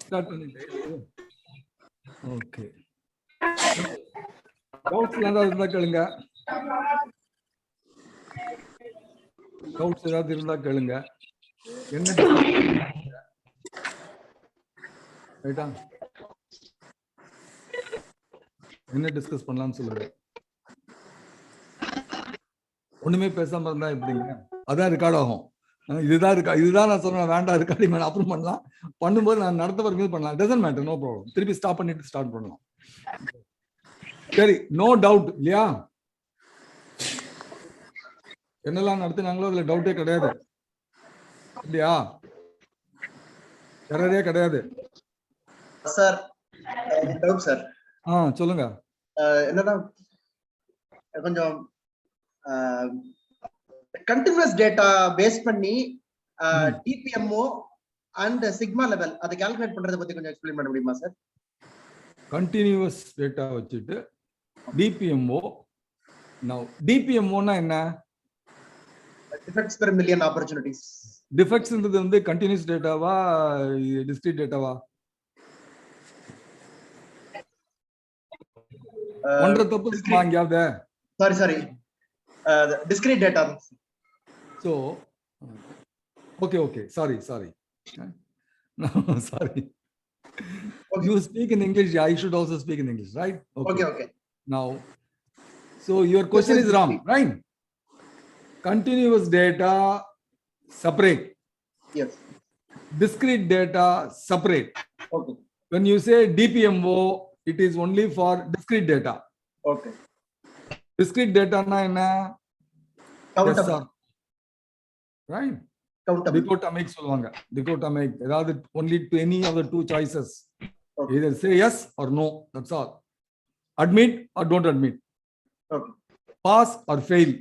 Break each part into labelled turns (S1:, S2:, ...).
S1: Start பண்ணிட்டேன். Okay. Doubts ஏதாவது இருந்தா கேளுங்க. Doubts ஏதாவது இருந்தா கேளுங்க. என்ன ரைட்டா? என்ன டிஸ்கஸ் பண்ணலாம்னு சொல்லுங்க. ஒண்ணுமே பேசாம இருந்தா எப்படிங்க? அதான் ரெக்கார்ட் ஆகும். இதுதான் நான் சொன்னேன், வேண்டாம் ரெக்கார்டிங் வேணாம், அப்புறம் பண்ணலாம். பண்ணும்போது நான் நடத்த வரைக்கும் பண்ணலாம். Doesn't matter, no problem. திருப்பி ஸ்டாப் பண்ணிட்டு ஸ்டார்ட் பண்ணலாம். சரி, நோ டவுட் இல்லையா? என்னெல்லாம் நடத்தினாங்களோ அதுல டவுட்டே கிடையாது இல்லையா? எரரே கிடையாது
S2: சார். Doubt sir.
S1: சொல்லுங்க.
S2: என்னன்னா கொஞ்சம் கண்டினியூஸ் டேட்டா பேஸ் பண்ணி டிபிஎம்ஓ அண்ட் சிக்மா லெவல் அதை கால்குலேட் பண்றத பத்தி கொஞ்சம் எக்ஸ்பிளைன் பண்ண முடியுமா சார்?
S1: கண்டினியூஸ் டேட்டா வச்சுட்டு டிபிஎம்ஓ. நவ டிபிஎம்ஓனா என்ன?
S2: Defects per million opportunities.
S1: டிஃபெக்ட்ஸ்ன்றது வந்து கண்டினியூஸ் டேட்டாவா டிஸ்கிரீட் டேட்டாவா? ஒன்றரை தப்பு வாங்கியாவது.
S2: Sorry discrete data.
S1: So okay sorry no sorry. Okay. You speak in English, I should also speak in English, right? Okay now, so your question is wrong, right? Continuous data separate,
S2: yes.
S1: Discrete data separate.
S2: Okay.
S1: When you say DPMO, it is only for discrete data.
S2: Okay.
S1: Discrete data na enna?
S2: Countable.
S1: Right?
S2: Countable.
S1: Dichotomic solvanga. Dichotomic. Rather only to any of the two choices.
S2: Okay.
S1: Either say yes or no. That's all. Admit or don't admit.
S2: Okay.
S1: Pass or fail.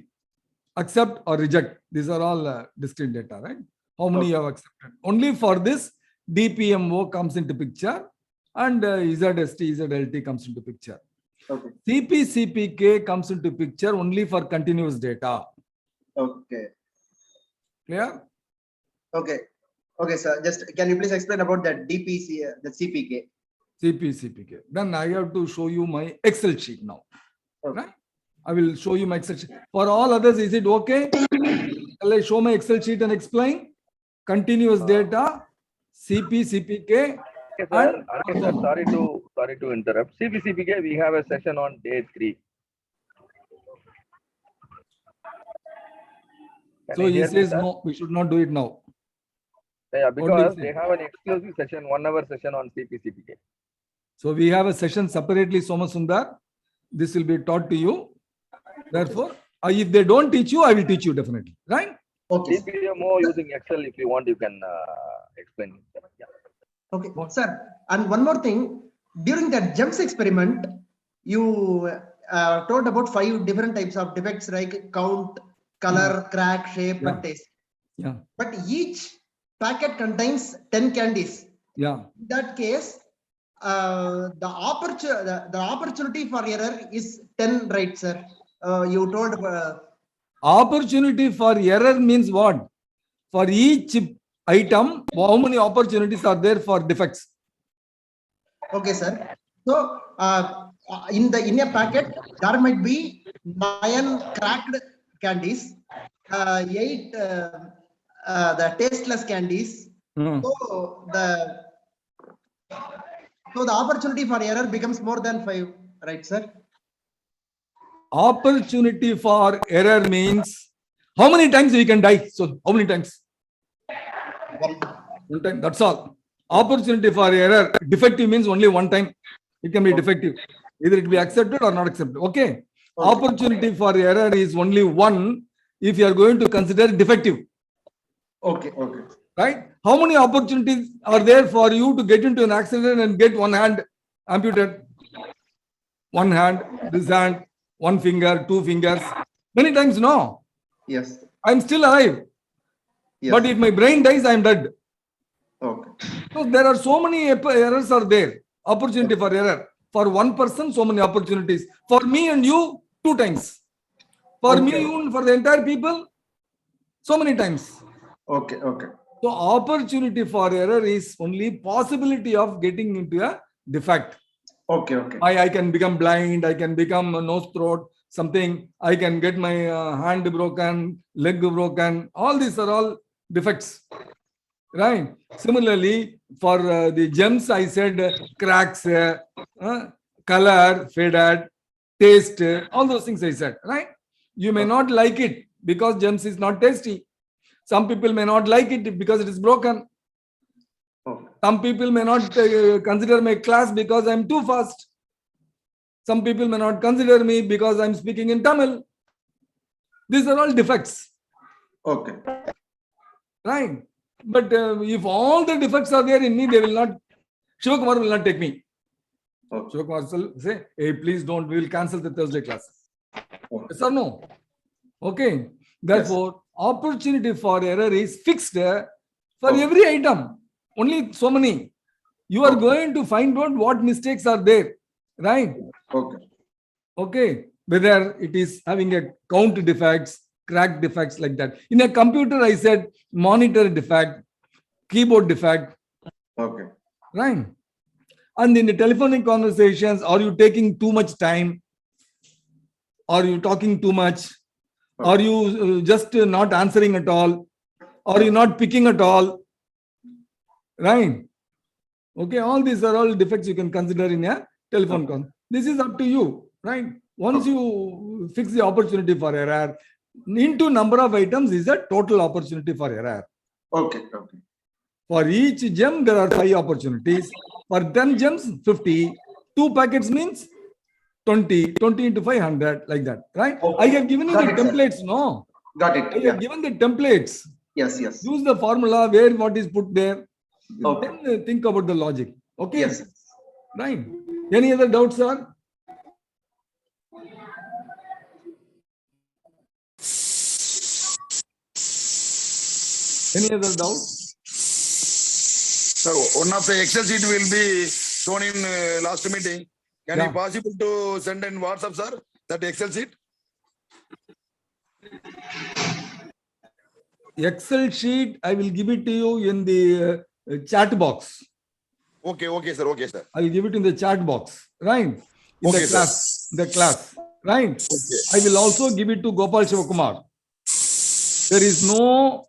S1: Accept or reject. These are all discrete data, right? How many you have accepted? Only for this DPMO comes into picture, and ZST, ZLT comes into picture.
S2: Okay.
S1: CPK comes into picture only for continuous data.
S2: Okay.
S1: Clear?
S2: Okay, sir. Just can you please explain about that DPC, the CPK?
S1: CPK. Then I have to show you my Excel sheet now. Okay. Right? I will show you my Excel sheet. For all others, is it okay? Shall I show my Excel sheet and explain? Continuous data, CPK.
S3: Okay, sir. Okay, sir. Sorry to interrupt. CPK, we have a session on day 3.
S1: So he says no, we should not do it now.
S3: Yeah, because they have an exclusive session, 1 hour session on CPK.
S1: So we have a session separately, Soma Sundar. This will be taught to you. Therefore, if they don't teach you, I will teach you definitely. Right?
S2: Okay.
S3: CPMO using Excel, if you want, you can explain. Yeah.
S2: Okay, sir. And one more thing. During that GEMS experiment, you told about 5 different types of defects, like count, color, crack, shape, and taste.
S1: Yeah.
S2: But each packet contains 10 candies.
S1: Yeah.
S2: In that case, the opportunity for error is 10, right, sir? You told.
S1: Opportunity for error means what? For each item, how many opportunities are there for defects?
S2: Okay, sir. So in a packet, there might be 9 cracked candies, 8 the tasteless candies. So the opportunity for error becomes more than 5, right, sir?
S1: Opportunity for error means how many times we can die. So how many times? One time. That's all. Opportunity for error. Defective means only one time. It can be defective. Either it be accepted or not accepted. Okay. Opportunity for error is only one if you are going to consider defective.
S2: Okay.
S1: Right? How many opportunities are there for you to get into an accident and get one hand amputated? One hand, this hand, one finger, 2 fingers. Many times, no.
S2: Yes.
S1: I'm still alive. Yes. But if my brain dies, I'm dead.
S2: Okay.
S1: So there are so many errors are there. Opportunity for error. For one person, so many opportunities. For me and you, 2 times. For me and for the entire people, so many times.
S2: Okay.
S1: So opportunity for error is only possibility of getting into a defect.
S2: Okay, okay.
S1: I can become blind, I can become a nose throat, something, I can get my hand broken, leg broken. All these are all defects, right? Similarly, for the gems, I said cracks, color, faded, taste, all those things I said, right? You may not like it because gems is not tasty. Some people may not like it because it is broken.
S2: Okay.
S1: Some people may not consider my class because I'm too fast. Some people may not consider me because I'm speaking in Tamil. These are all defects.
S2: Okay.
S1: Right? But if all the defects are there in me, they will not, Shivakumar will not take me.
S2: Okay.
S1: Shivakumar will say, hey, please don't, we will cancel the Thursday class.
S2: Okay.
S1: Yes or no? Okay. Therefore, opportunity for error is fixed for every item. Only so many. You are going to find out what mistakes are there. Right?
S2: Okay.
S1: Okay. Whether it is having a count defects, crack defects like that. In a computer, I said monitor defect, keyboard defect.
S2: Okay.
S1: Right? And in the telephonic conversations, are you taking too much time? Are you talking too much? Are you just not answering at all? Are you not picking at all? Right? Okay, all these are all defects you can consider in a telephone call. This is up to you, right? Once you fix the opportunity for error, into number of items is a total opportunity for error.
S2: Okay. Okay.
S1: For each gem, there are 5 opportunities. For 10 gems, 50. 2 packets means 20. 20 into 500, like that, right?
S2: Okay.
S1: I have given you the templates, no?
S2: Got it.
S1: I have given the templates.
S2: Yes, yes.
S1: Use the formula where what is put there.
S2: Okay.
S1: Then think about the logic. Okay?
S2: Yes.
S1: Right. Any other doubts, sir? Any other doubts?
S4: So one of the Excel sheet will be shown in last meeting. Can
S1: Yeah.
S4: it possible to send in WhatsApp, sir, that Excel sheet?
S1: Excel sheet, I will give it to you in the chat box.
S4: Okay, okay, sir. Okay, sir.
S1: I will give it in the chat box, right? In
S4: Okay,
S1: the
S4: sir.
S1: class, right?
S4: Okay.
S1: I will also give it to Gopal Shivakumar. There is no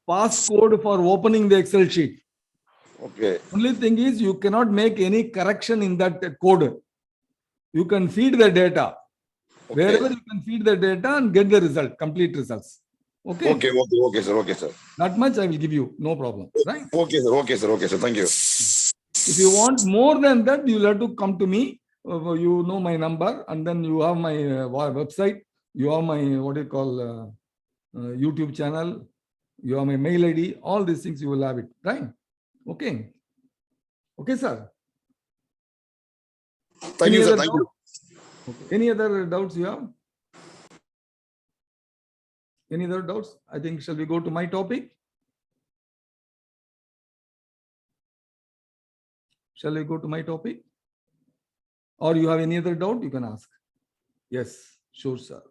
S1: passcode for opening the Excel sheet.
S4: Okay.
S1: Only thing is you cannot make any correction in that code. You can feed the data.
S4: Okay.
S1: Wherever you can feed the data and get the result, complete results. Okay.
S4: Okay, okay, okay, sir. Okay, sir.
S1: That much I will give you, no problem, right?
S4: Okay, sir. Okay, sir. Okay, sir. Thank you.
S1: If you want more than that, you'll have to come to me. You know my number, and then you have my website. You have my YouTube channel. You have my mail ID. All these things you will have it, right? Okay. Okay, sir.
S4: Thank you, sir. Thank you.
S1: Okay. Any other doubts you have? Any other doubts? I think, shall we go to my topic? Shall we go to my topic? Or you have any other doubt, you can ask. Yes, sure, sir.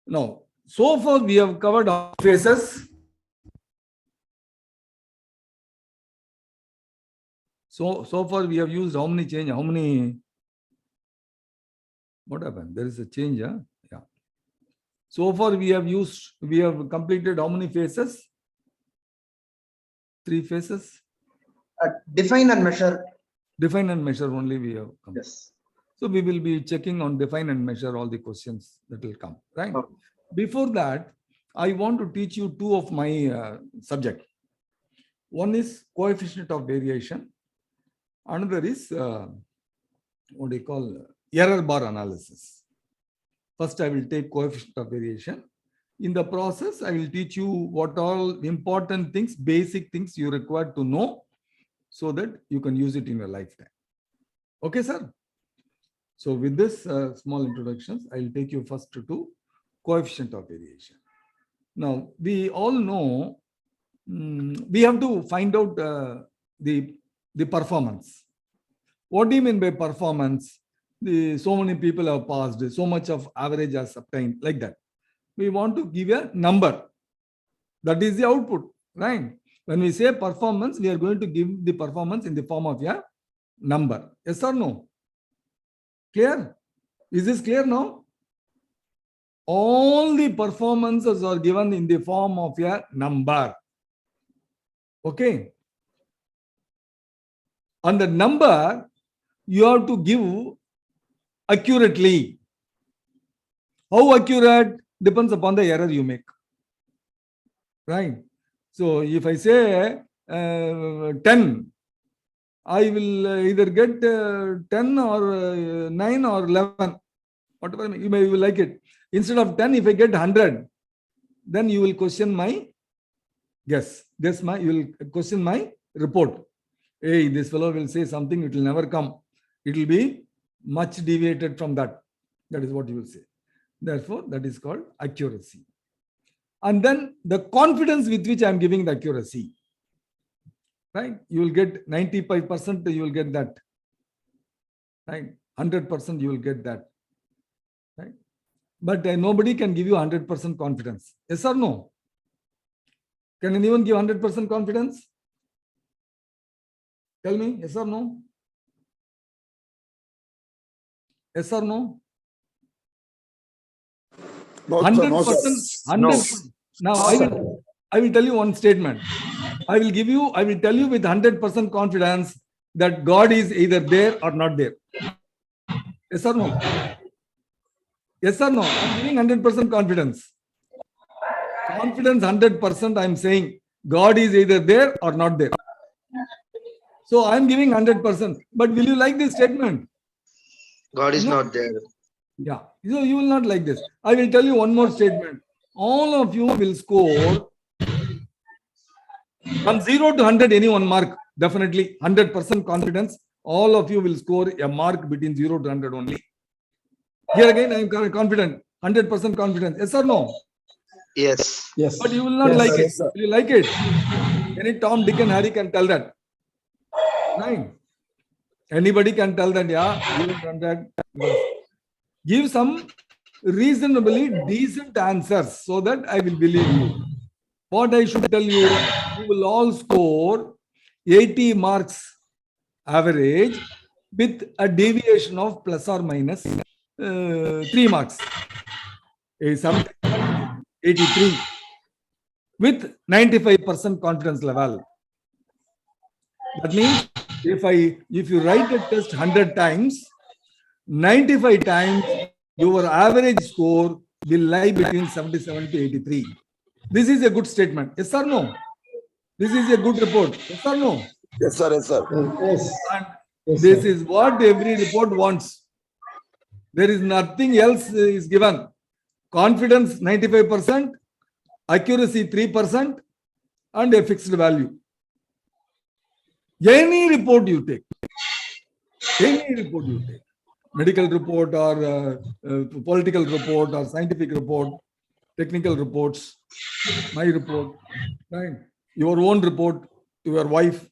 S1: Now, so far we have covered all phases. So far we have used how many change, how many, what happened? There is a change, huh? Yeah. So far we have completed how many phases? 3 phases.
S2: Define and measure.
S1: Define and measure only we have come.
S2: Yes.
S1: So we will be checking on define and measure all the questions that will come, right?
S2: Okay.
S1: Before that, I want to teach you 2 of my subject. One is coefficient of variation. Another is what do you call error bar analysis. First, I will take coefficient of variation. In the process, I will teach you what all important things, basic things you require to know so that you can use it in your lifetime. Okay, sir? So with this small introductions, I will take you first to coefficient of variation. Now, we all know we have to find out the performance. What do you mean by performance? So many people have passed, so much of average has obtained, like that. We want to give a number. That is the output, right? When we say performance, we are going to give the performance in the form of a number. Yes or no? Clear? Is this clear now? All the performances are given in the form of a number. Okay. And the number you have to give accurately. How accurate depends upon the error you make. Right? So if I say 10, I will either get 10 or 9 or 11. Whatever you may like it. Instead of 10, if I get 100, then you will question my guess. You will question my report. Hey, this fellow will say something, it will never come. It will be much deviated from that. That is what you will say. Therefore, that is called accuracy. And then the confidence with which I am giving the accuracy. Right? You will get 95%, you will get that. Right? 100% you will get that. Right? But nobody can give you 100% confidence. Yes or no? Can anyone give 100% confidence? Tell me, yes or no? Yes or no?
S4: No, sir, no, sir.
S1: 100%. Now I will tell you one statement. I will tell you with 100% confidence that God is either there or not there. Yes or no? Yes or no? I'm giving 100% confidence. Confidence 100%, I'm saying God is either there or not there. So I'm giving 100%. But will you like this statement?
S5: God is not there.
S1: Yeah. So you will not like this. I will tell you one more statement. All of you will score from 0 to 100 any one mark. Definitely 100% confidence. All of you will score a mark between 0 to 100 only. Here again, I am confident. 100% confidence. Yes or no?
S5: Yes.
S2: Yes.
S1: But you will not like it. Will you like it? Any Tom, Dick, and Harry can tell that. Right? Anybody can tell that, yeah, give some reasonably decent answers so that I will believe you. What I should tell you, you will all score 80 marks average with a deviation of plus or minus 3 marks. 83 with 95% confidence level. That means if you write a test 100 times, 95 times your average score will lie between 77 to 83. This is a good statement. Yes or no? This is a good report. Yes or no?
S4: Yes, sir. Yes, sir.
S2: Yes.
S1: And this is what every report wants. There is nothing else is given. Confidence 95%, accuracy 3%, and a fixed value. Any report you take, medical report or political report or scientific report, technical reports, my report, right? Your own report to your wife,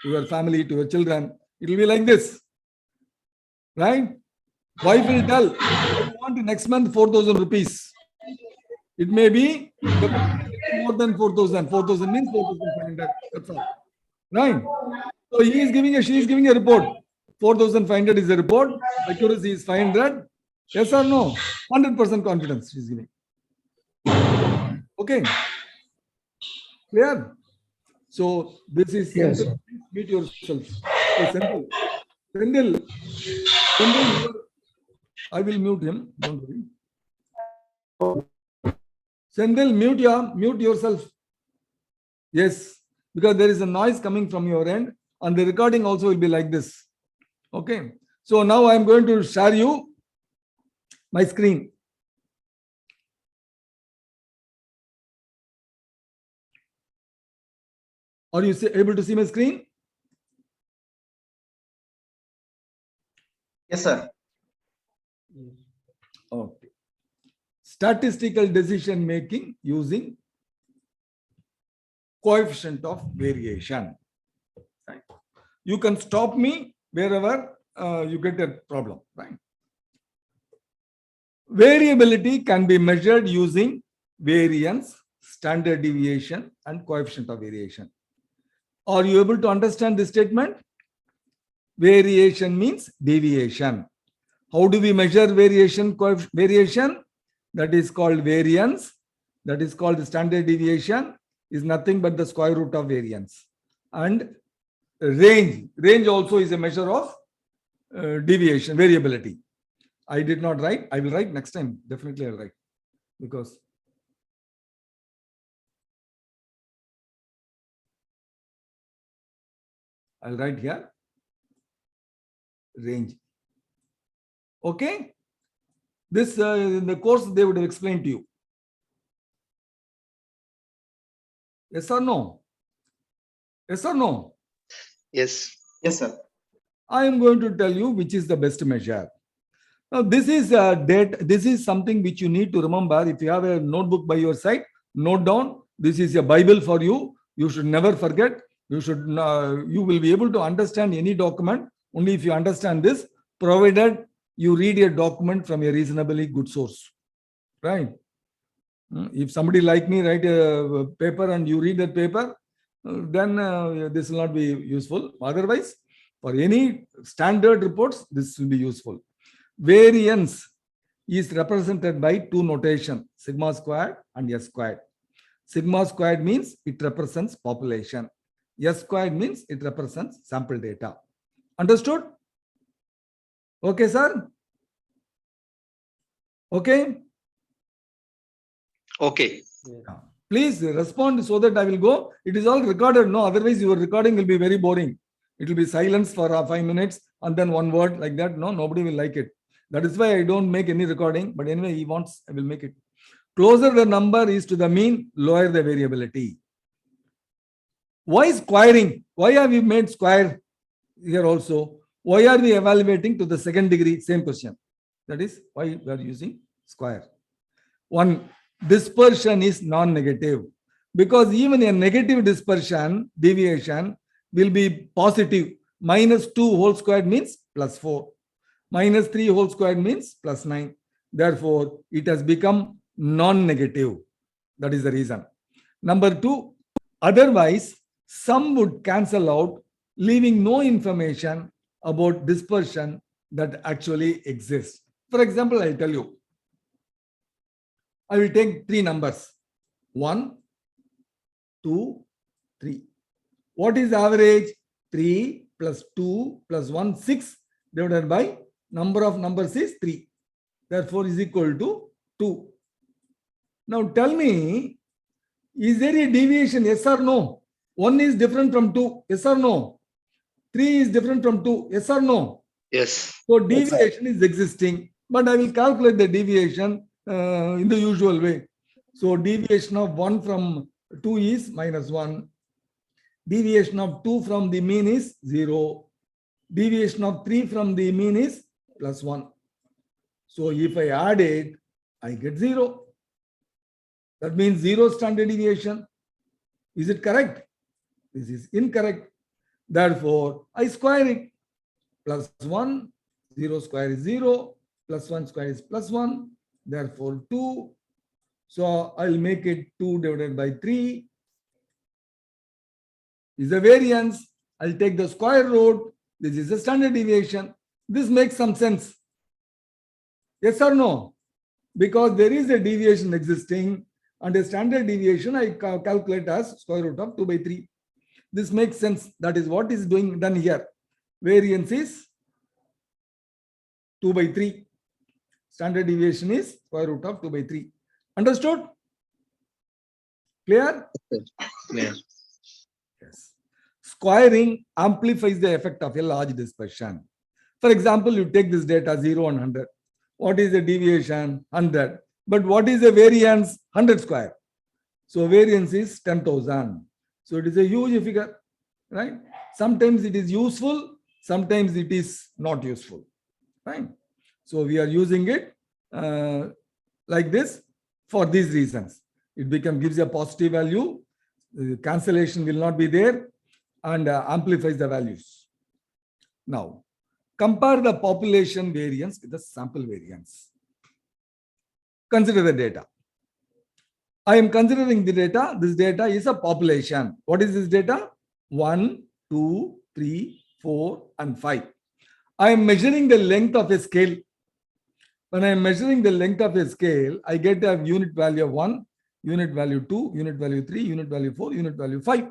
S1: to your family, to your children, it will be like this, right? Wife will tell, I want next month 4,000 rupees. It may be more than 4,000. 4,000 means 4,500. That's all. Right? So she is giving a report. 4,500 is a report. Accuracy is 500. Yes or no? 100% confidence she is giving. Okay. Clear? So this is simple. Meet yourself. So Sendil, I will mute him. Don't worry. Sendil, mute yourself. Yes, because there is a noise coming from your end, and the recording also will be like this. Okay. So now I am going to share you my screen. Are you able to see my screen?
S2: Yes, sir.
S1: Okay. Statistical decision making using coefficient of variation. Right? You can stop me wherever you get a problem. Right? Variability can be measured using variance, standard deviation and coefficient of variation. Are you able to understand this statement? Variation means deviation. How do we measure variation? Variation, that is called variance. That is called the standard deviation, is nothing but the square root of variance. And range also is a measure of deviation, variability. I did not write. I will write next time. Definitely I'll write, because I'll write here range. Okay. This in the course they would have explained to you. Yes or no? Yes or no?
S5: Yes.
S2: Yes, sir.
S1: I am going to tell you which is the best measure. Now, this is a date. This is something which you need to remember. If you have a notebook by your side, note down. This is a Bible for you. You should never forget. You should. You will be able to understand any document only if you understand this, provided you read a document from a reasonably good source. Right? If somebody like me write a paper and you read that paper, then this will not be useful. Otherwise, for any standard reports, this will be useful. Variance is represented by two notation, sigma squared and S squared. Sigma squared means it represents population. S squared means it represents sample data. Understood? Okay, sir? Okay?
S5: Okay.
S1: Please respond so that I will go. It is all recorded. No, otherwise your recording will be very boring. It will be silence for 5 minutes and then one word like that. No, nobody will like it. That is why I don't make any recording. But anyway, he wants, I will make it. Closer the number is to the mean, lower the variability. Why squaring? Why have we made square here also? Why are we evaluating to the second degree? Same question. That is why we are using square. One, dispersion is non-negative, because even a negative dispersion, deviation, will be positive. -2 whole squared means +4. -3 whole squared means +9. Therefore, it has become non-negative. That is the reason. Number two, otherwise, some would cancel out, leaving no information about dispersion that actually exists. For example, I'll tell you. I will take three numbers. 1, 2, 3. What is the average? 3 plus 2 plus 1, 6 divided by number of numbers is 3. Therefore, is equal to 2. Now tell me, is there a deviation? Yes or no? 1 is different from 2. Yes or no? 3 is different from 2. Yes or no?
S5: Yes.
S1: So deviation is existing, but I will calculate the deviation in the usual way. So deviation of 1 from 2 is -1. Deviation of 2 from the mean is 0. Deviation of 3 from the mean is +1. So if I add it, I get 0. That means 0 standard deviation. Is it correct? This is incorrect. Therefore, I square it. +1, 0 square is 0, +1 square is +1. Therefore, 2. So I'll make it 2 divided by 3 is a variance. I'll take the square root. This is the standard deviation. This makes some sense. Yes or no? Because there is a deviation existing, and a standard deviation I calculate as square root of 2 by 3. This makes sense. That is what is done here. Variance is 2 by 3. Standard deviation is square root of 2 by 3. Understood? Clear?
S5: Yes.
S1: Yes. Squaring amplifies the effect of a large dispersion. For example, you take this data 0 and 100. What is the deviation? 100. But what is the variance? 100 square. So variance is 10,000. So it is a huge figure, right? Sometimes it is useful, sometimes it is not useful, right? So we are using it like this for these reasons. It gives a positive value, cancellation will not be there, and amplifies the values. Now, compare the population variance with the sample variance. Consider the data. I am considering the data. This data is a population. What is this data? 1, 2, 3, 4, and 5. I am measuring the length of a scale. When I am measuring the length of a scale, I get a unit value of 1, unit value 2, unit value 3, unit value 4, unit value 5.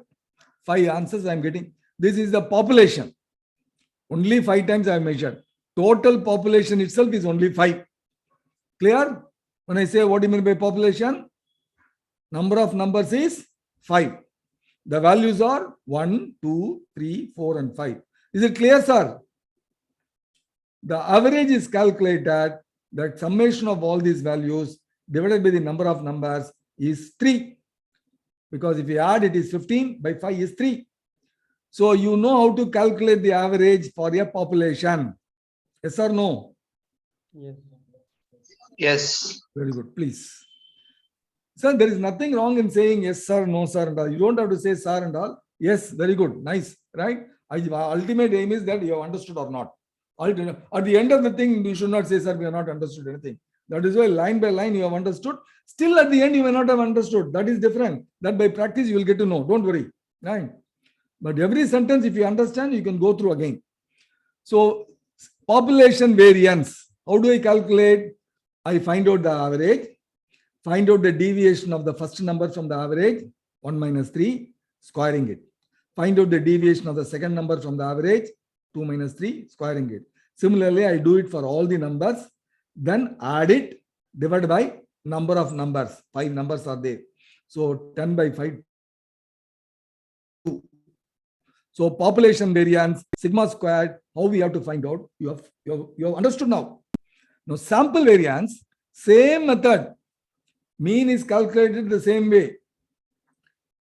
S1: 5 answers I am getting. This is the population. Only 5 times I have measured. Total population itself is only 5. Clear? When I say what do you mean by population? Number of numbers is 5. The values are 1, 2, 3, 4, and 5. Is it clear, sir? The average is calculated, that summation of all these values divided by the number of numbers is 3. Because if you add, it is 15 by 5 is 3. So you know how to calculate the average for a population. Yes or no?
S6: Yes.
S5: Yes.
S1: Very good, please. Sir, there is nothing wrong in saying yes, sir, no, sir, and all. You don't have to say sir and all. Yes, very good, nice, right? Ultimate aim is that you have understood or not. At the end of the thing, you should not say, sir, we have not understood anything. That is why line by line you have understood. Still at the end, you may not have understood. That is different. That by practice, you will get to know. Don't worry. Right? But every sentence, if you understand, you can go through again. So, population variance. How do I calculate? I find out the average. Find out the deviation of the first number from the average, 1 minus 3, squaring it. Find out the deviation of the second number from the average, 2 minus 3, squaring it. Similarly, I do it for all the numbers, then add it, divide by number of numbers. 5 numbers are there. So 10 by 5, 2. So population variance, sigma squared, how we have to find out? You have understood now. Now sample variance, same method. Mean is calculated the same way.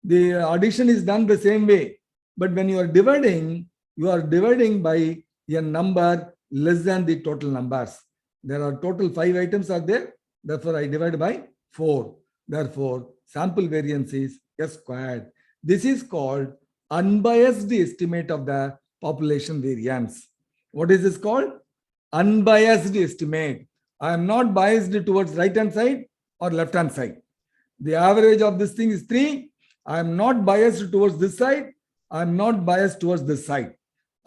S1: The addition is done the same way. But when you are dividing by a number less than the total numbers. There are total 5 items are there. Therefore, I divide by 4. Therefore, sample variance is S squared. This is called unbiased estimate of the population variance. What is this called? Unbiased estimate. I am not biased towards right hand side or left hand side. The average of this thing is 3. I am not biased towards this side. I am not biased towards this side.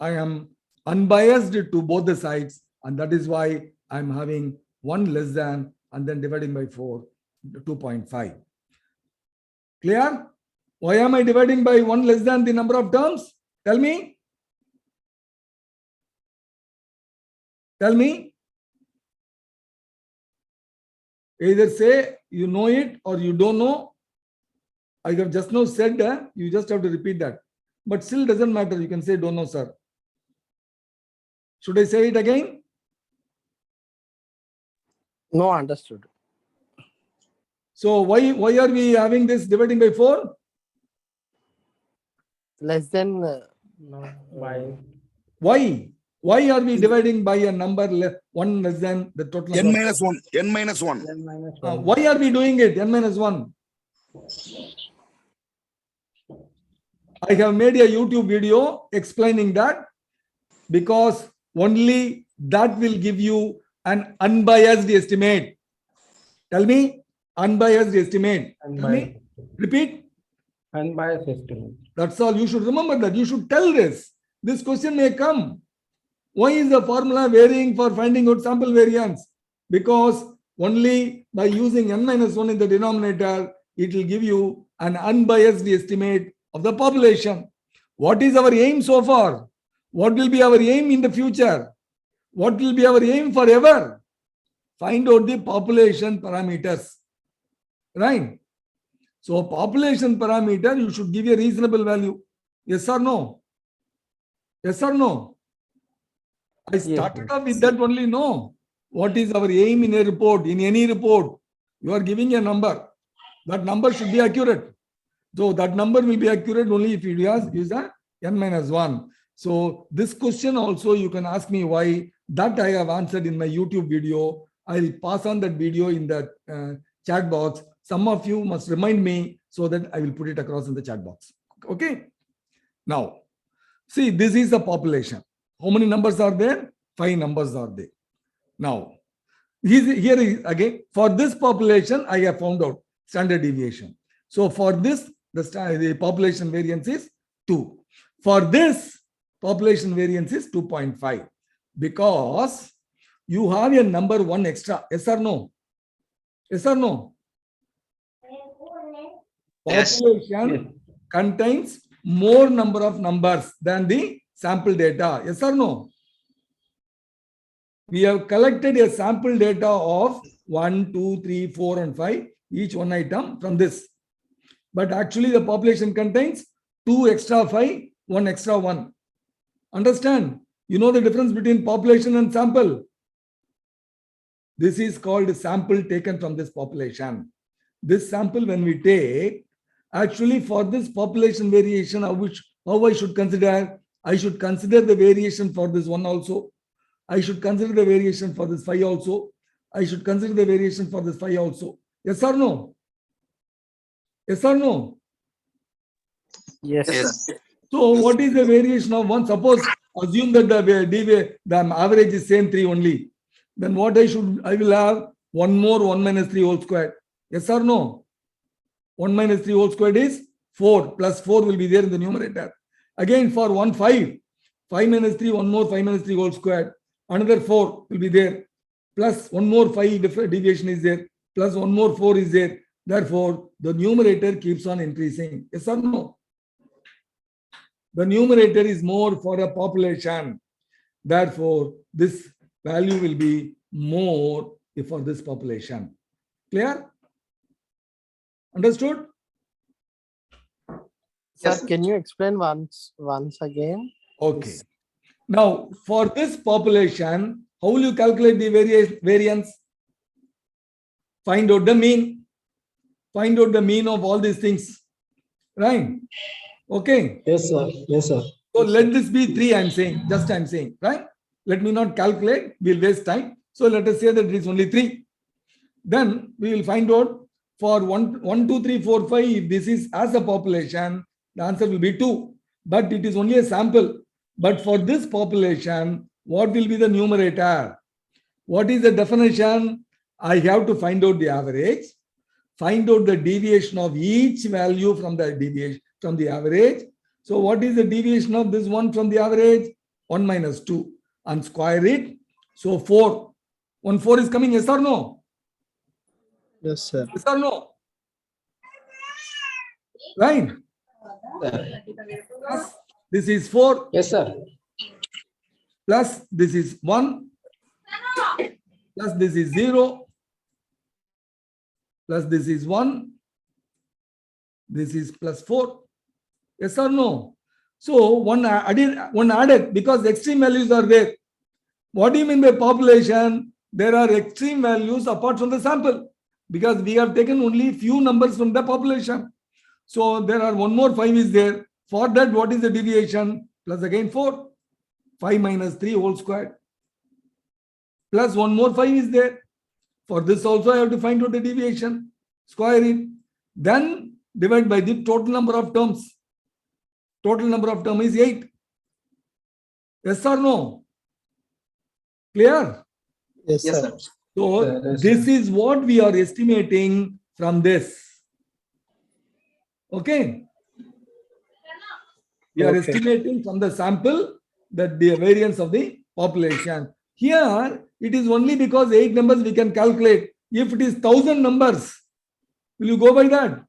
S1: I am unbiased to both the sides, and that is why I am having 1 less than and then dividing by 4, 2.5. Clear? Why am I dividing by 1 less than the number of terms? Tell me. Tell me. Either say you know it or you don't know. I have just now said that. You just have to repeat that. But still doesn't matter. You can say don't know, sir. Should I say it again?
S6: No, understood.
S1: So why are we having this dividing by 4?
S6: Less than by
S1: Why? Why are we dividing by a number 1 less than the total
S4: N
S1: number?
S4: minus 1. N minus 1.
S6: n minus 1.
S1: Why are we doing it? N minus 1. I have made a YouTube video explaining that because only that will give you an unbiased estimate. Tell me, unbiased estimate. Tell me. Repeat.
S6: Unbiased estimate.
S1: That's all. You should remember that. You should tell this. This question may come. Why is the formula varying for finding out sample variance? Because only by using n minus 1 in the denominator, it will give you an unbiased estimate of the population. What is our aim so far? What will be our aim in the future? What will be our aim forever? Find out the population parameters. Right? So population parameter, you should give a reasonable value. Yes or no? Yes or no? I started off with that only. No. What is our aim in a report? In any report, you are giving a number. That number should be accurate. So that number will be accurate only if you use a n minus 1. So this question also you can ask me why. That I have answered in my YouTube video. I will pass on that video in the chat box. Some of you must remind me so that I will put it across in the chat box. Okay. Now, see, this is the population. How many numbers are there? 5 numbers are there. Now, here is again, for this population, I have found out standard deviation. So for this, the population variance is 2. For this, population variance is 2.5 because you have a number 1 extra. Yes or no? Yes or no?
S5: Yes.
S1: Population contains more number of numbers than the sample data. Yes or no? We have collected a sample data of 1, 2, 3, 4, and 5, each one item from this. But actually, the population contains 2 extra 5, 1 extra 1. Understand? You know the difference between population and sample. This is called sample taken from this population. This sample, when we take, actually for this population variation, how I should consider? I should consider the variation for this one also. I should consider the variation for this 5 also. I should consider the variation for this 5 also. Yes or no? Yes or no?
S6: Yes,
S5: Yes.
S6: sir.
S1: So what is the variation of one? Suppose assume that the average is same 3 only. Then what I will have 1 more 1 minus 3 whole squared. Yes or no? 1 minus 3 whole squared is 4 plus 4 will be there in the numerator. Again for 1 5, 5 minus 3, 1 more 5 minus 3 whole squared. Another 4 will be there. Plus 1 more 5 deviation is there. Plus 1 more 4 is there. Therefore, the numerator keeps on increasing. Yes or no? The numerator is more for a population. Therefore, this value will be more for this population. Clear? Understood?
S6: Sir,
S2: Yes.
S6: can you explain once again?
S1: Okay. Now, for this population, how will you calculate the variance? Find out the mean. Find out the mean of all these things. Right? Okay.
S7: Yes, sir. Yes, sir.
S1: So let this be 3, I'm saying. Just I'm saying. Right? Let me not calculate. We'll waste time. So let us say that it is only 3. Then we will find out for 1, 2, 3, 4, 5. If this is as a population, the answer will be 2. But it is only a sample. But for this population, what will be the numerator? What is the definition? I have to find out the average, find out the deviation of each value from the deviation from the average. So what is the deviation of this one from the average? 1 minus 2 and square it. So 4. 1 4 is coming, yes or no?
S6: Yes, sir.
S1: Yes or no? Right? Plus, this is 4.
S7: Yes, sir.
S1: Plus this is 1. Plus this is 0. Plus this is 1. This is plus 4. Yes or no? So one added because extreme values are there. What do you mean by population? There are extreme values apart from the sample because we have taken only few numbers from the population. So there are 1 more 5 is there. For that, what is the deviation? Plus again 4. 5 minus 3 whole squared. Plus 1 more 5 is there. For this also I have to find out the deviation. Square it. Then divide by the total number of terms. Total number of terms is 8. Yes or no? Clear?
S6: Yes,
S2: Yes,
S6: sir.
S2: sir.
S1: So
S7: Yes,
S1: this
S7: sir.
S1: is what we are estimating from this. Okay. We are
S6: Okay.
S1: estimating from the sample that the variance of the population. Here it is only because 8 numbers we can calculate. If it is 1000 numbers, will you go by that?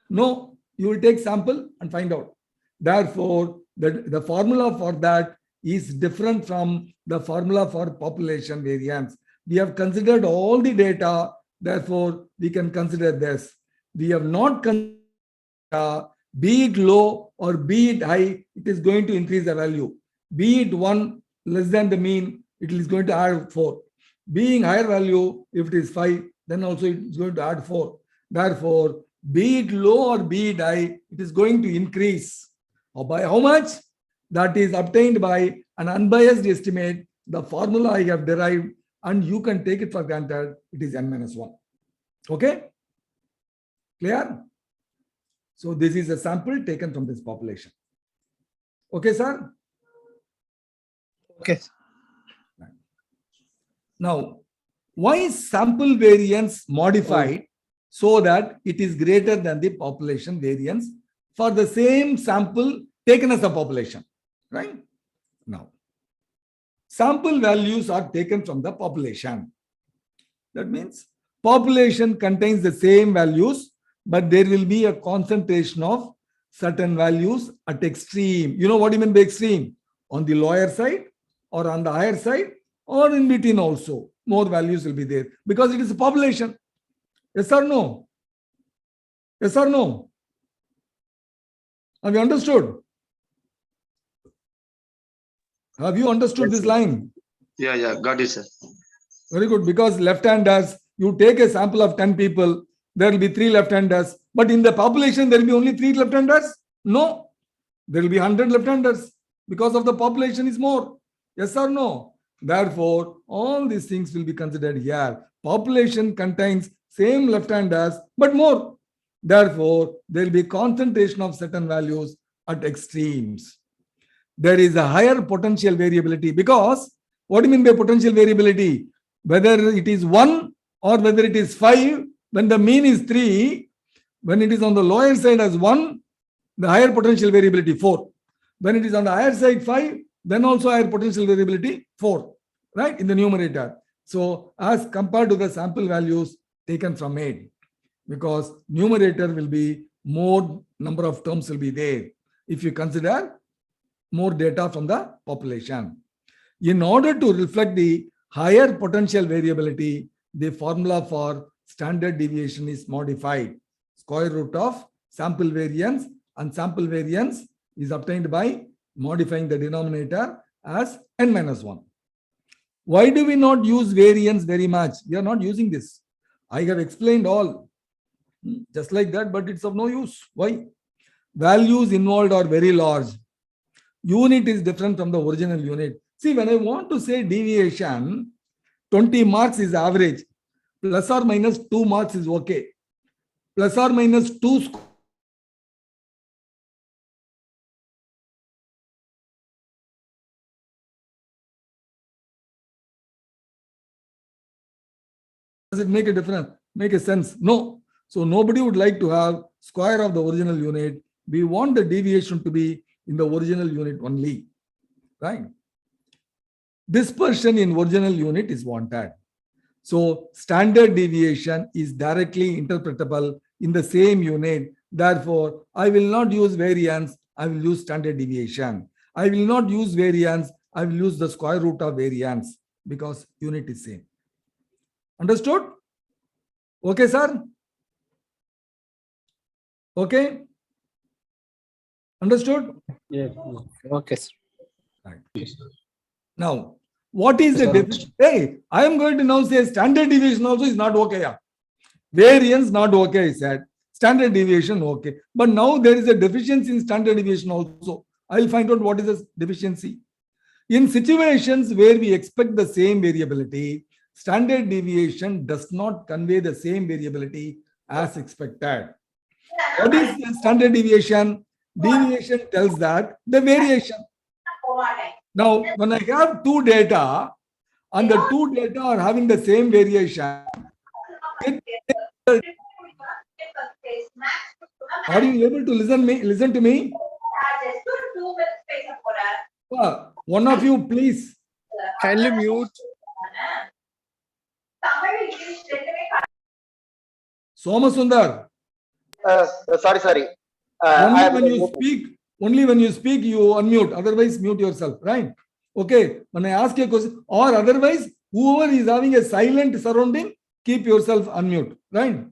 S1: No, you will take sample and find out. Therefore, the formula for that is different from the formula for population variance. We have considered all the data, therefore we can consider this. We have not considered be it low or be it high, it is going to increase the value. Be it 1 less than the mean, it is going to add 4. Being higher value, if it is 5, then also it is going to add 4. Therefore, be it low or be it high, it is going to increase. Or by how much? That is obtained by an unbiased estimate, the formula I have derived, and you can take it for granted, it is n-1. Okay? Clear? So this is a sample taken from this population. Okay, sir?
S6: Okay.
S1: Now, why is sample variance modified so that it is greater than the population variance for the same sample taken as a population, right? Now, sample values are taken from the population. That means population contains the same values, but there will be a concentration of certain values at extreme. You know what you mean by extreme? On the lower side or on the higher side or in between also. More values will be there because it is a population. Yes or no? Yes or no? Have you understood? Have you understood
S5: Yes,
S1: this
S5: sir.
S1: line?
S5: Yeah, got it, sir.
S1: Very good. Because left-handers, you take a sample of 10 people, there will be 3 left-handers. But in the population, there will be only 3 left-handers? No. There will be 100 left-handers because of the population is more. Yes or no? Therefore, all these things will be considered here. Population contains same left-handers, but more. Therefore, there will be concentration of certain values at extremes. There is a higher potential variability because what do you mean by potential variability? Whether it is 1 or whether it is 5, when the mean is 3, when it is on the lower side as 1, the higher potential variability 4. When it is on the higher side 5, then also higher potential variability 4, right, in the numerator. So as compared to the sample values taken from 8, because numerator will be more number of terms will be there if you consider more data from the population. In order to reflect the higher potential variability, the formula for standard deviation is modified. Square root of sample variance, and sample variance is obtained by modifying the denominator as n minus 1. Why do we not use variance very much? We are not using this. I have explained all just like that, but it's of no use. Why? Values involved are very large. Unit is different from the original unit. See, when I want to say deviation, 20 marks is average. Plus or minus 2 marks is okay. Plus or minus 2 does it make a difference? Make a sense? No. So nobody would like to have square of the original unit. We want the deviation to be in the original unit only, right? Dispersion in original unit is wanted. So standard deviation is directly interpretable in the same unit. Therefore, I will not use variance. I will use standard deviation. I will not use variance. I will use the square root of variance because unit is same. Understood? Okay, sir? Okay? Understood?
S6: Yes. Okay, sir.
S1: Right. Now, what is the difference? Hey, I am going to now say standard deviation also is not okay. Yeah. Variance not okay, I said. Standard deviation okay. But now there is a deficiency in standard deviation also. I will find out what is the deficiency. In situations where we expect the same variability, standard deviation does not convey the same variability as expected. What is the standard deviation? Deviation tells that the variation. Now, when I have 2 data and the 2 data are having the same variation, are you able to listen to me? One of you, please.
S6: Kindly mute.
S1: Somasundar.
S5: Sorry.
S1: Only when you speak, you unmute. Otherwise, mute yourself, right? Okay. When I ask you a question, or otherwise, whoever is having a silent surrounding, keep yourself unmute, right?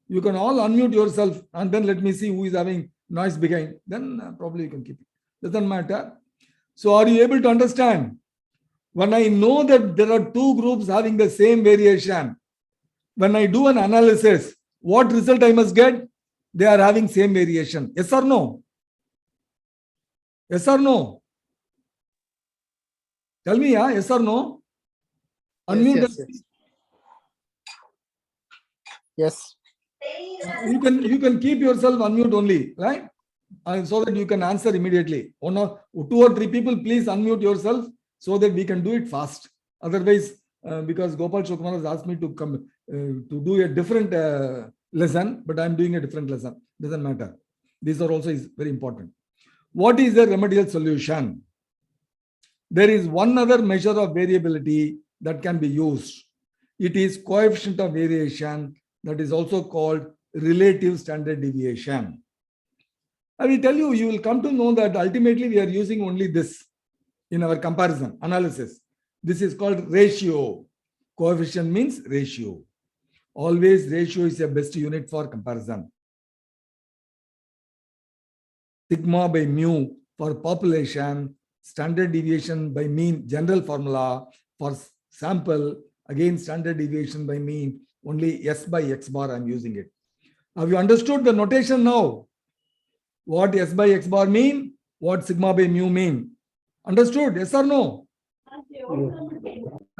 S1: You can all unmute yourself and then let me see who is having noise behind. Then probably you can keep it. Doesn't matter. So are you able to understand? When I know that there are 2 groups having the same variation, when I do an analysis, what result I must get? They are having same variation. Yes or no? Yes or no? Tell me, yeah, yes or no? Unmute.
S6: Yes.
S1: You can keep yourself unmute only, right? So that you can answer immediately. 2 or 3 people, please unmute yourself so that we can do it fast. Otherwise, because Gopal Shokumar has asked me to come to do a different lesson, but I'm doing a different lesson. Doesn't matter. These are also is very important. What is the remedial solution? There is one other measure of variability that can be used. It is coefficient of variation, that is also called relative standard deviation. I will tell you, you will come to know that ultimately we are using only this in our comparison analysis. This is called ratio. Coefficient means ratio. Always ratio is the best unit for comparison. Sigma by mu for population, standard deviation by mean, general formula. For sample, again standard deviation by mean, only S by X bar I'm using it. Have you understood the notation now? What S by X bar mean? What sigma by mu mean? Understood? Yes or no?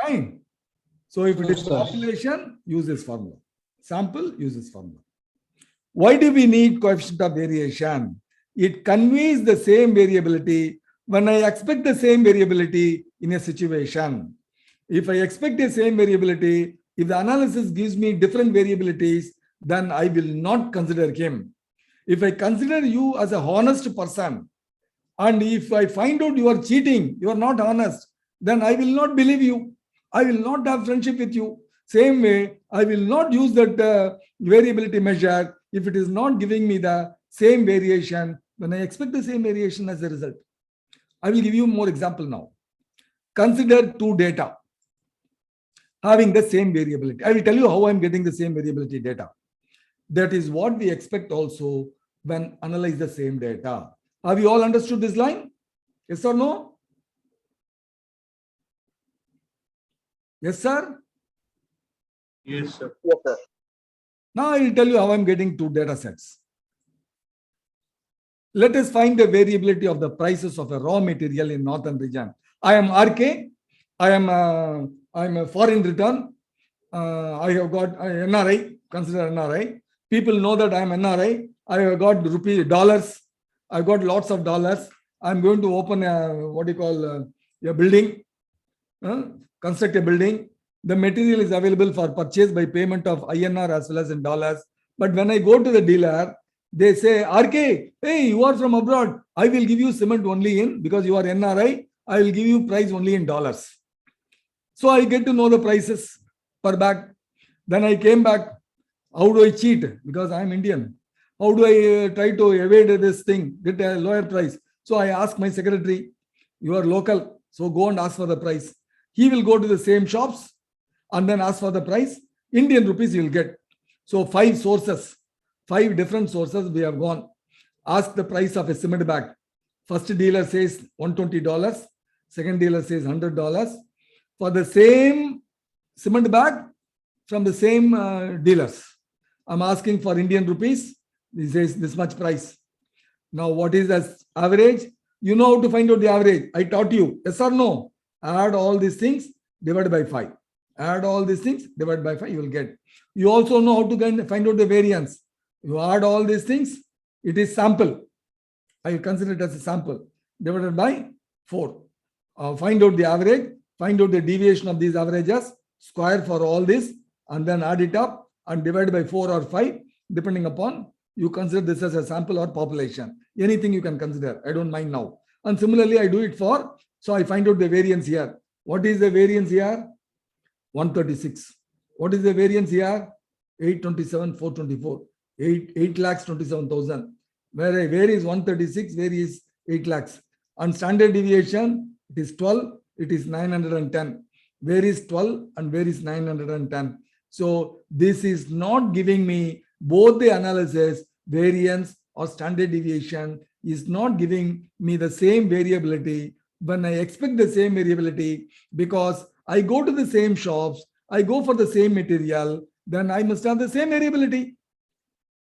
S1: Fine. So if it is population, use this formula. Sample, use this formula. Why do we need coefficient of variation? It conveys the same variability when I expect the same variability in a situation. If I expect the same variability, if the analysis gives me different variabilities, then I will not consider him. If I consider you as a honest person, and if I find out you are cheating, you are not honest, then I will not believe you. I will not have friendship with you. Same way, I will not use that variability measure if it is not giving me the same variation when I expect the same variation as a result. I will give you more example now. Consider two data having the same variability. I will tell you how I'm getting the same variability data. That is what we expect also when analyze the same data. Have you all understood this line? Yes or no? Yes, sir?
S5: Yes, sir.
S1: Now I will tell you how I'm getting two data sets. Let us find the variability of the prices of a raw material in northern region. I am RK. I'm a foreign return. I have got NRI. Consider NRI. People know that I am NRI. I have got dollars. I've got lots of dollars. I'm going to open a building, construct a building. The material is available for purchase by payment of INR as well as in dollars. But when I go to the dealer, they say, RK, hey, you are from abroad. I will give you cement only in, because you are NRI, I will give you price only in dollars. So I get to know the prices per bag. Then I came back. How do I cheat? Because I am Indian. How do I try to evade this thing, get a lower price? So I ask my secretary, you are local, so go and ask for the price. He will go to the same shops and then ask for the price. Indian rupees you will get. So 5 sources, 5 different sources we have gone. Ask the price of a cement bag. First dealer says $120. Second dealer says $100. For the same cement bag from the same dealers. I'm asking for Indian rupees. He says this much price. Now what is the average? You know how to find out the average. I taught you. Yes or no? Add all these things, divide by 5. Add all these things, divide by 5, you will get. You also know how to find out the variance. You add all these things, it is sample. I consider it as a sample. Divided by 4. Find out the average, find out the deviation of these averages, square for all this, and then add it up and divide by 4 or 5, depending upon you consider this as a sample or population. Anything you can consider. I don't mind now. And similarly, I do it for, so I find out the variance here. What is the variance here? 136. What is the variance here? 827, 424. 8 lakhs 27,000. Where is 136, where is 8 lakhs. And standard deviation, it is 12, it is 910. Where is 12 and where is 910? So this is not giving me both the analysis, variance or standard deviation is not giving me the same variability when I expect the same variability, because I go to the same shops, I go for the same material, then I must have the same variability.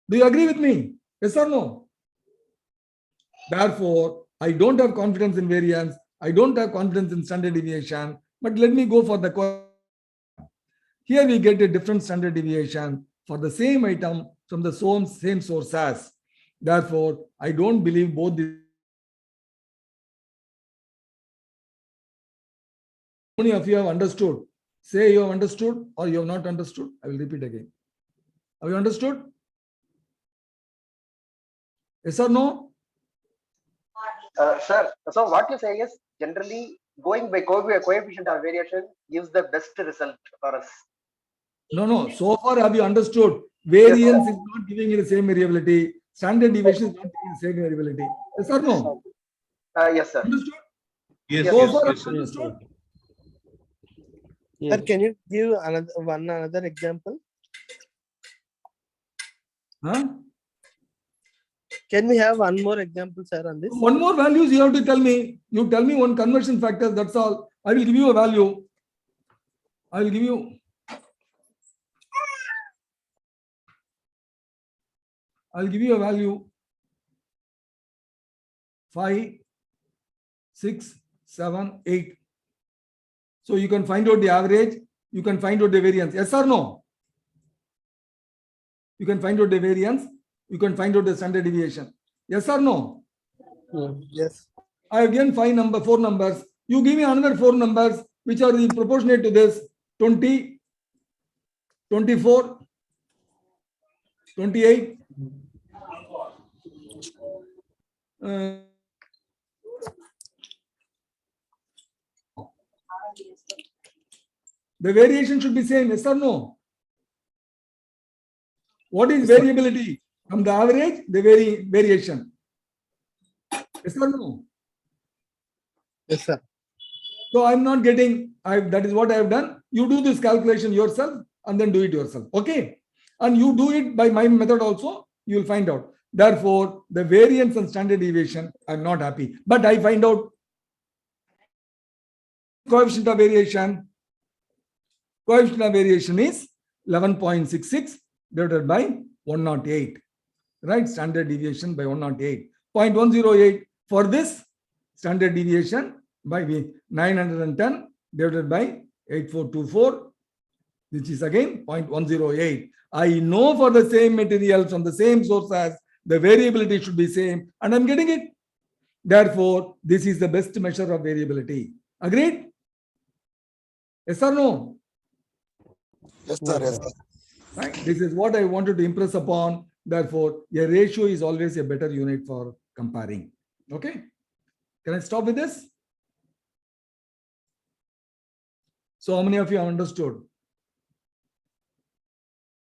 S1: Do you agree with me? Yes or no? Therefore, I don't have confidence in variance. I don't have confidence in standard deviation, but let me go for the. Here we get a different standard deviation for the same item from the same source as. Therefore, I don't believe both the. How many of you have understood? Say you have understood or you have not understood. I will repeat again. Have you understood? Yes or no?
S7: Sir, so what you say is generally going by coefficient of variation gives the best result for us.
S1: No. So far, have you understood? Variance is not giving you the same variability. Standard deviation is not giving the same variability. Yes or no?
S7: Yes, sir.
S1: Understood?
S5: Yes,
S1: So
S5: yes,
S1: far,
S5: yes, sir.
S1: understood?
S6: Sir, can you give another example?
S1: Huh?
S6: Can we have one more example, sir, on this?
S1: One more values you have to tell me. You tell me one conversion factor. That's all. I will give you a value. I will give you. I'll give you a value 5, 6, 7, 8. So you can find out the average. You can find out the variance. Yes or no? You can find out the variance. You can find out the standard deviation. Yes or no?
S6: Yes.
S1: I have given 4 numbers. You give me another 4 numbers which are proportionate to this 20, 24, 28. The variation should be same. Yes or no? What is variability? From the average, the variation. Yes or no?
S6: Yes, sir.
S1: So I'm not getting, that is what I have done. You do this calculation yourself and then do it yourself. Okay. And you do it by my method also, you will find out. Therefore, the variance and standard deviation, I'm not happy. But I find out coefficient of variation. Coefficient of variation is 11.66 divided by 108. Right? Standard deviation by 108. 0.108 for this standard deviation by 910 divided by 8424, which is again 0.108. I know for the same materials from the same sources, the variability should be same, and I'm getting it. Therefore, this is the best measure of variability. Agreed? Yes or no?
S4: Yes, sir. Yes, sir.
S1: Right? This is what I wanted to impress upon. Therefore, a ratio is always a better unit for comparing. Okay? Can I stop with this? So how many of you have understood?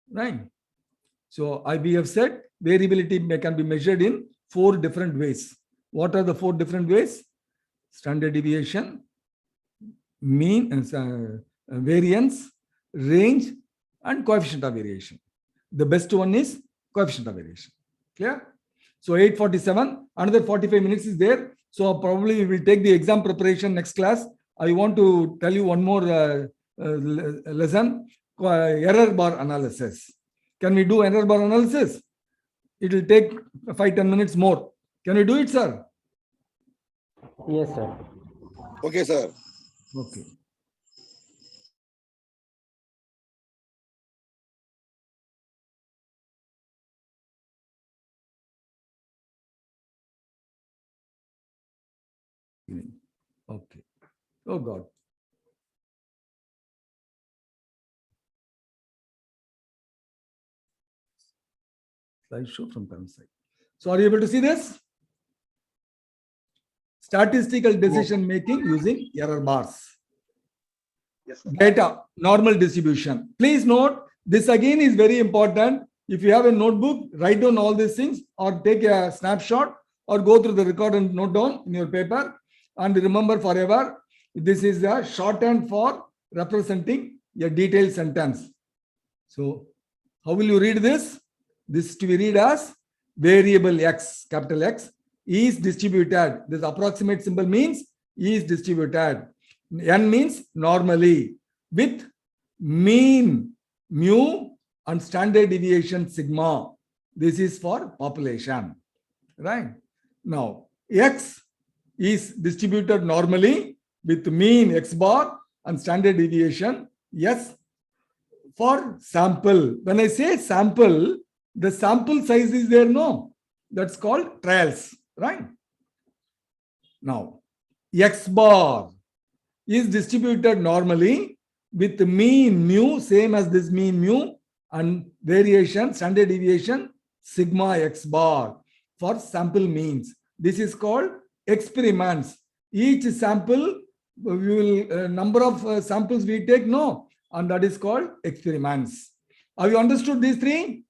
S1: Right. So we have said variability can be measured in 4 different ways. What are the 4 different ways? Standard deviation, mean, variance, range, and coefficient of variation. The best one is coefficient of variation. Clear? So 8:47, another 45 minutes is there. So probably we will take the exam preparation next class. I want to tell you one more lesson, error bar analysis. Can we do error bar analysis? It will take 5-10 minutes more. Can we do it, sir?
S6: Yes, sir.
S4: Okay, sir.
S1: Okay. Okay. Oh God. Slideshow from parent side. So are you able to see this? Statistical decision making using error bars.
S7: Yes, sir.
S1: Data, normal distribution. Please note, this again is very important. If you have a notebook, write down all these things or take a snapshot or go through the record and note down in your paper. And remember forever, this is a shorthand for representing a detailed sentence. So how will you read this? This to be read as variable X, capital X, is distributed. This approximate symbol means is distributed. N means normally with mean mu and standard deviation sigma. This is for population, right? Now, X is distributed normally with mean X bar and standard deviation S for sample. When I say sample, the sample size is there, no? That's called trials, right? Now, X bar is distributed normally with mean mu, same as this mean mu, and variation, standard deviation, sigma X bar for sample means. This is called experiments. Each sample, we will number of samples we take, no, and that is called experiments. Have you understood these three?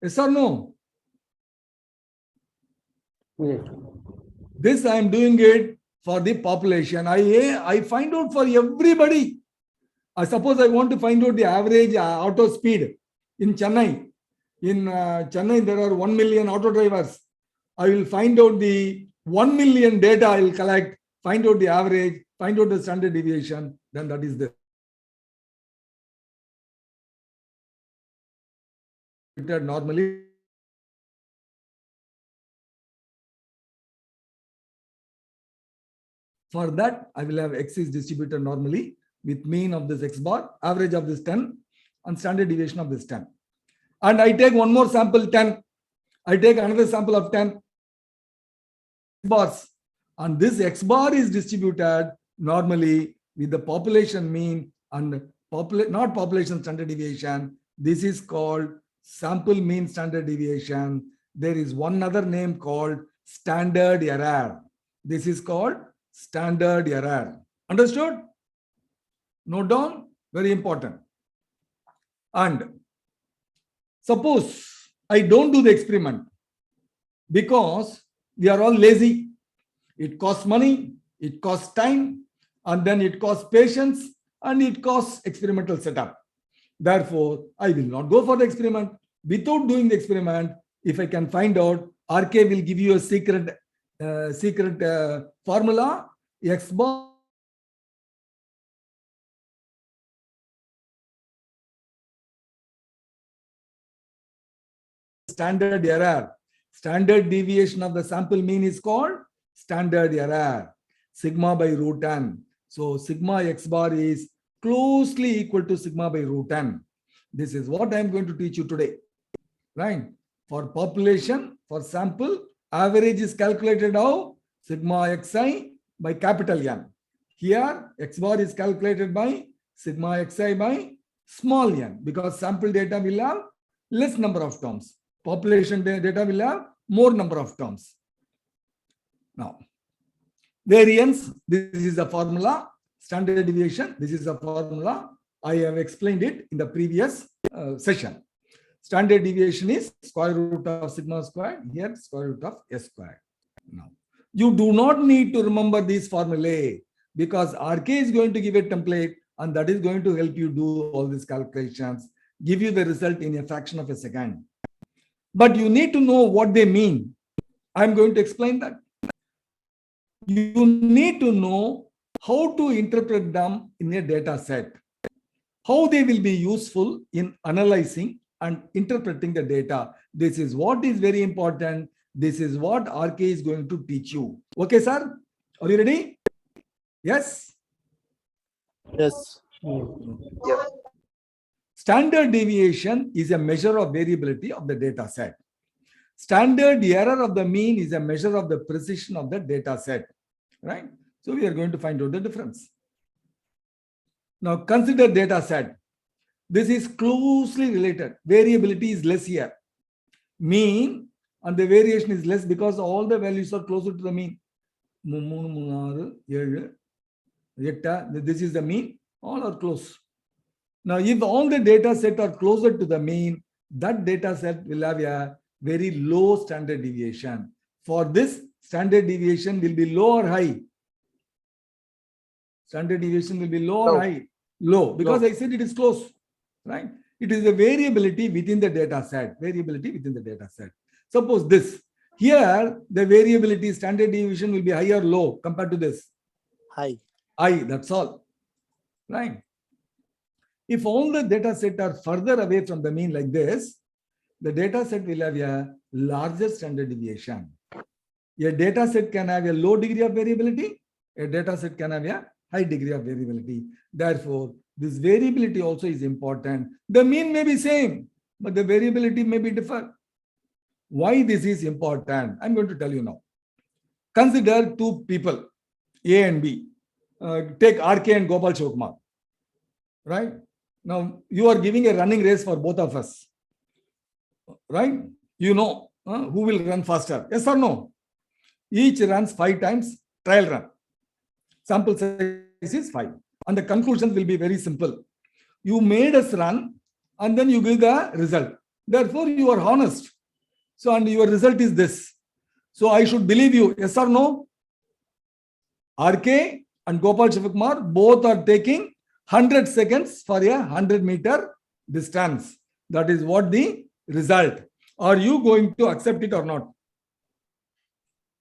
S1: Yes or no?
S6: Yes.
S1: This I am doing it for the population. I find out for everybody. I suppose I want to find out the average auto speed in Chennai. In Chennai, there are 1 million auto drivers. I will find out the 1 million data I will collect, find out the average, find out the standard deviation, then that is the normally. For that, I will have X is distributed normally with mean of this X bar, average of this 10, and standard deviation of this 10. And I take one more sample 10. I take another sample of 10 bars. And this X bar is distributed normally with the population mean and not population standard deviation. This is called sample mean standard deviation. There is one other name called standard error. This is called standard error. Understood? Note down, very important. And suppose I don't do the experiment because we are all lazy. It costs money, it costs time, and then it costs patience, and it costs experimental setup. Therefore, I will not go for the experiment. Without doing the experiment, if I can find out, RK will give you a secret formula, X bar standard error. Standard deviation of the sample mean is called standard error, sigma by root n. So sigma X bar is closely equal to sigma by root n. This is what I am going to teach you today. Right? For population, for sample, average is calculated how? Sigma xi by capital N. Here, X bar is calculated by sigma xi by small n, because sample data will have less number of terms. Population data will have more number of terms. Now, variance, this is the formula. Standard deviation, this is the formula. I have explained it in the previous session. Standard deviation is square root of sigma squared, here square root of s squared. Now, you do not need to remember these formulae because RK is going to give a template and that is going to help you do all these calculations, give you the result in a fraction of a second. But you need to know what they mean. I'm going to explain that. You need to know how to interpret them in a data set, how they will be useful in analyzing and interpreting the data. This is what is very important. This is what RK is going to teach you. Okay, sir? Are you ready? Yes?
S6: Yes.
S7: Yes.
S1: Standard deviation is a measure of variability of the data set. Standard error of the mean is a measure of the precision of the data set. Right? So we are going to find out the difference. Now consider data set. This is closely related. Variability is less here. Mean and the variation is less because all the values are closer to the mean. This is the mean. All are close. Now, if all the data set are closer to the mean, that data set will have a very low standard deviation. For this, standard deviation will be low or high? Standard deviation will be low or high? Low, because I said it is close, right? It is a variability within the data set. Variability within the data set. Suppose this. Here, the variability standard deviation will be high or low compared to this?
S6: High.
S1: High, that's all. Right? If all the data set are further away from the mean like this, the data set will have a larger standard deviation. A data set can have a low degree of variability. A data set can have a high degree of variability. Therefore, this variability also is important. The mean may be same, but the variability may be different. Why this is important? I'm going to tell you now. Consider two people, A and B. Take RK and Gopal Chokma. Right? Now, you are giving a running race for both of us. Right? You know, who will run faster? Yes or no? Each runs 5 times trial run. Sample size is 5. And the conclusion will be very simple. You made us run and then you give the result. Therefore, you are honest. So, and your result is this. So, I should believe you. Yes or no? RK and Gopal Shivakumar both are taking 100 seconds for a 100-meter distance. That is what the result. Are you going to accept it or not?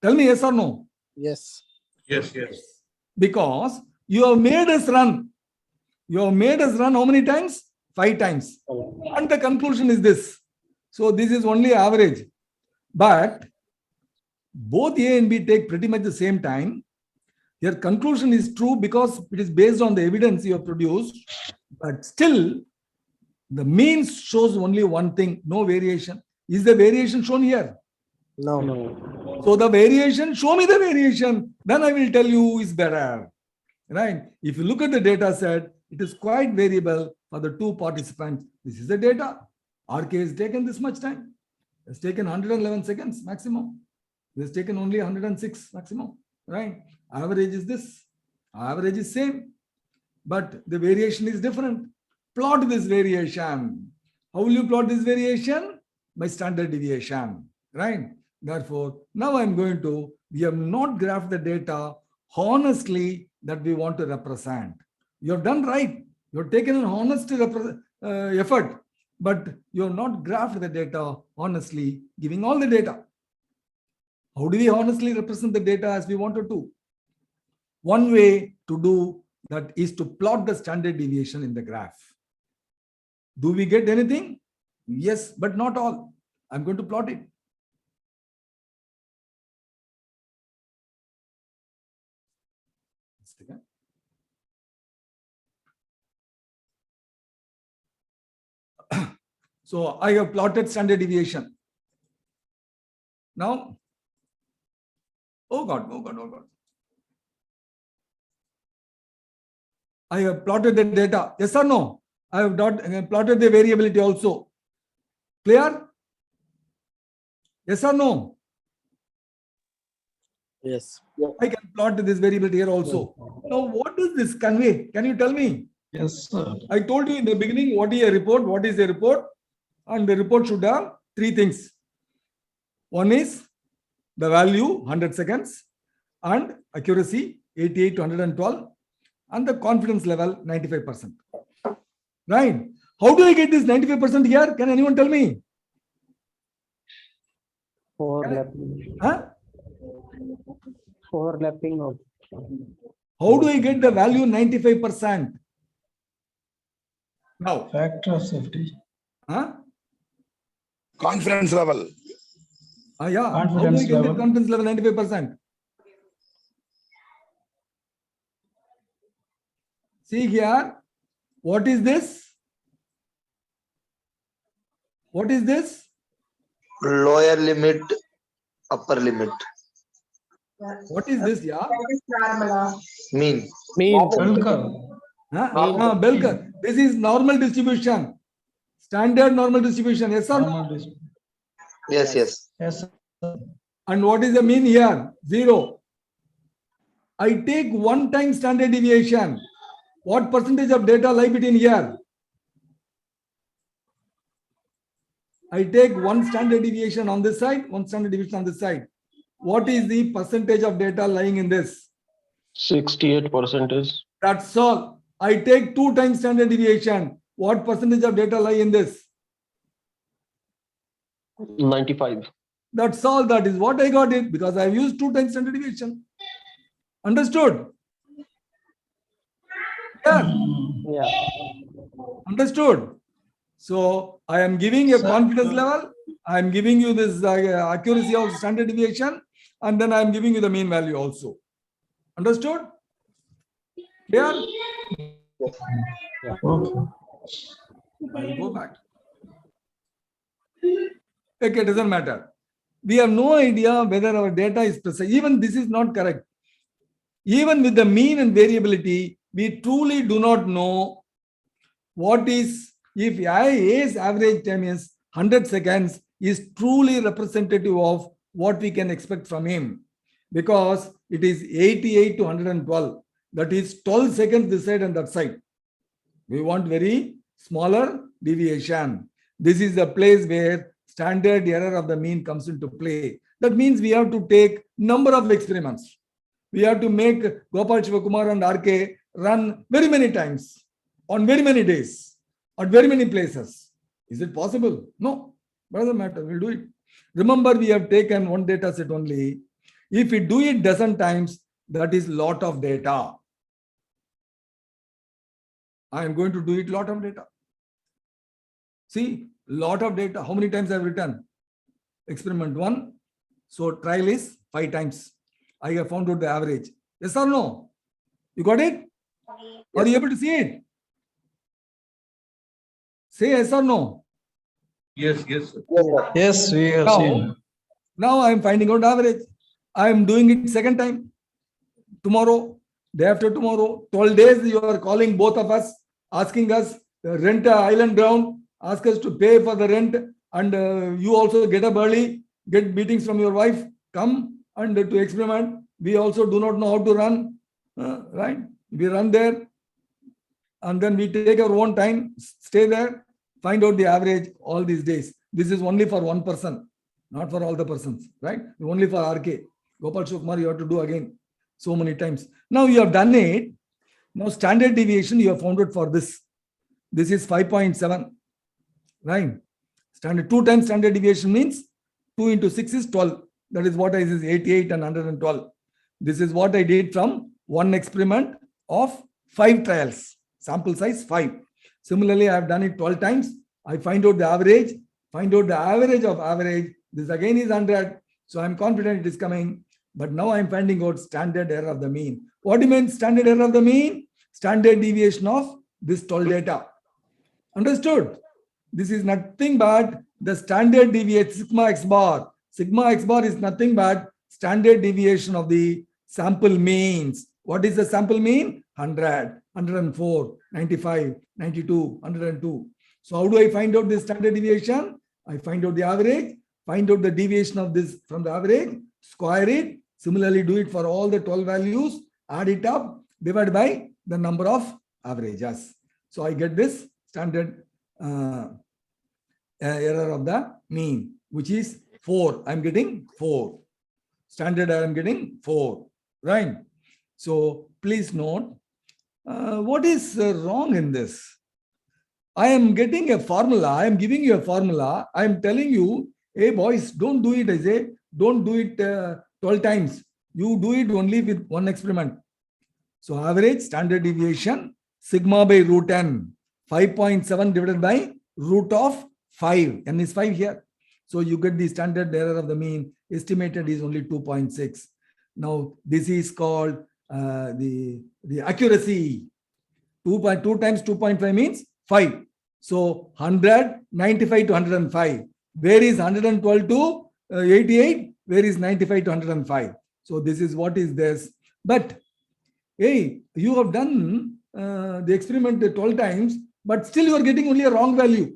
S1: Tell me yes or no.
S6: Yes.
S5: Yes, yes.
S1: Because you have made us run. You have made us run how many times? 5 times. And the conclusion is this. So this is only average. But both A and B take pretty much the same time. Your conclusion is true because it is based on the evidence you have produced. But still, the mean shows only one thing, no variation. Is the variation shown here?
S6: No.
S1: So the variation, show me the variation. Then I will tell you who is better. Right? If you look at the data set, it is quite variable for the 2 participants. This is the data. RK has taken this much time. It has taken 111 seconds maximum. It has taken only 106 maximum. Right? Average is this. Average is same. But the variation is different. Plot this variation. How will you plot this variation? By standard deviation. Right? Therefore, now I'm going to, we have not graphed the data honestly that we want to represent. You have done right. You have taken an honest effort, but you have not graphed the data honestly, giving all the data. How do we honestly represent the data as we wanted to? One way to do that is to plot the standard deviation in the graph. Do we get anything? Yes, but not all. I'm going to plot it. So I have plotted standard deviation. Now, oh God. I have plotted the data. Yes or no? I have plotted the variability also. Clear? Yes or no?
S6: Yes.
S1: I can plot this variability here also. Now, what does this convey? Can you tell me?
S5: Yes, sir.
S1: I told you in the beginning what is a report, what is a report, and the report should have 3 things. One is the value 100 seconds and accuracy 88 to 112 and the confidence level 95%. Right? How do I get this 95% here? Can anyone tell me?
S8: Overlapping.
S1: Huh?
S8: Overlapping of.
S1: How do I get the value 95%? Now.
S5: Factor of safety.
S1: Huh?
S4: Confidence level.
S1: Yeah. How do I
S5: Confidence
S1: get
S5: level.
S1: the confidence level 95%? See here. What is this? What is this?
S9: Lower limit, upper limit.
S1: What is this? Yeah.
S9: Mean.
S6: Mean.
S5: Bell curve.
S1: Huh? Bell curve. This is normal distribution. Standard normal distribution. Yes or no?
S5: Normal distribution.
S9: Yes, yes.
S5: Yes.
S1: And what is the mean here? 0. I take 1 time standard deviation. What percentage of data lie between here? I take 1 standard deviation on this side, 1 standard deviation on this side. What is the percentage of data lying in this?
S8: 68%.
S1: That's all. I take 2 times standard deviation. What percentage of data lie in this?
S8: 95.
S1: That's all. That is what I got it because I've used 2 times standard deviation. Understood? Yeah.
S8: Yeah.
S1: Understood? So I am giving a confidence level. I am giving you this accuracy of standard deviation, and then I am giving you the mean value also. Understood? Clear?
S5: Okay.
S1: I'll go back. Okay, it doesn't matter. We have no idea whether our data is precise. Even this is not correct. Even with the mean and variability, we truly do not know what is, if A's average time is 100 seconds, is truly representative of what we can expect from him, because it is 88 to 112. That is 12 seconds this side and that side. We want very smaller deviation. This is the place where standard error of the mean comes into play. That means we have to take number of experiments. We have to make Gopal Shivakumar and RK run very many times, on very many days, at very many places. Is it possible? No. What does it matter? We'll do it. Remember, we have taken one data set only. If we do it dozen times, that is lot of data. I am going to do it lot of data. See, lot of data. How many times I have written? Experiment 1. So trial is 5 times. I have found out the average. Yes or no? You got it? Are you able to see it? Say yes or no.
S5: Yes, yes, sir.
S6: Yes, we have seen.
S1: Now I am finding out average. I am doing it second time. Tomorrow, day after tomorrow, 12 days you are calling both of us, asking us rent a island ground, ask us to pay for the rent, and you also get up early, get beatings from your wife, come and to experiment. We also do not know how to run, right? We run there and then we take our own time, stay there, find out the average all these days. This is only for one person, not for all the persons, right? Only for RK. Gopal Shivakumar, you have to do again so many times. Now you have done it. Now standard deviation you have found out for this. This is 5.7, right? Standard 2 times standard deviation means 2 into 6 is 12. That is what I is 88 and 112. This is what I did from one experiment of 5 trials. Sample size 5. Similarly, I have done it 12 times. I find out the average. Find out the average of average. This again is 100. So I'm confident it is coming. But now I'm finding out standard error of the mean. What do you mean standard error of the mean? Standard deviation of this 12 data. Understood? This is nothing but the standard deviation sigma x bar. Sigma x bar is nothing but standard deviation of the sample means. What is the sample mean? 100, 104, 95, 92, 102. So how do I find out this standard deviation? I find out the average, find out the deviation of this from the average, square it. Similarly, do it for all the 12 values, add it up, divide by the number of averages. So I get this standard error of the mean, which is 4. I'm getting 4. Standard error I'm getting 4. Right? So please note, what is wrong in this? I am getting a formula. I am giving you a formula. I am telling you, hey boys, don't do it. I say, don't do it 12 times. You do it only with one experiment. So average standard deviation, sigma by root n, 5.7 divided by root of 5. N is 5 here. So you get the standard error of the mean. Estimated is only 2.6. Now this is called the accuracy. 2.2 times 2.5 means 5. So 100, 95 to 105. Where is 112 to 88? Where is 95 to 105? So this is what is this. But hey, you have done the experiment 12 times, but still you are getting only a wrong value.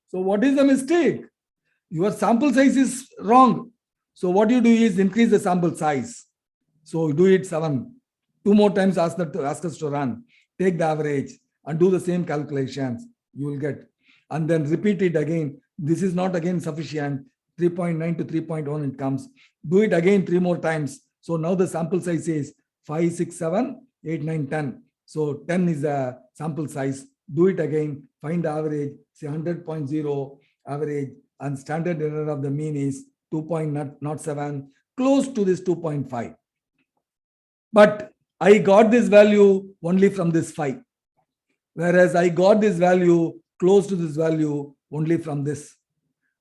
S1: So what is the mistake? Your sample size is wrong. So what you do is increase the sample size. So do it 7. 2 more times ask us to run. Take the average and do the same calculations. You will get. And then repeat it again. This is not again sufficient. 3.9 to 3.1 it comes. Do it again 3 more times. So now the sample size is 5, 6, 7, 8, 9, 10. So 10 is the sample size. Do it again. Find the average. Say 100.0 average. And standard error of the mean is 2.07. Close to this 2.5. But I got this value only from this 5. Whereas I got this value close to this value only from this.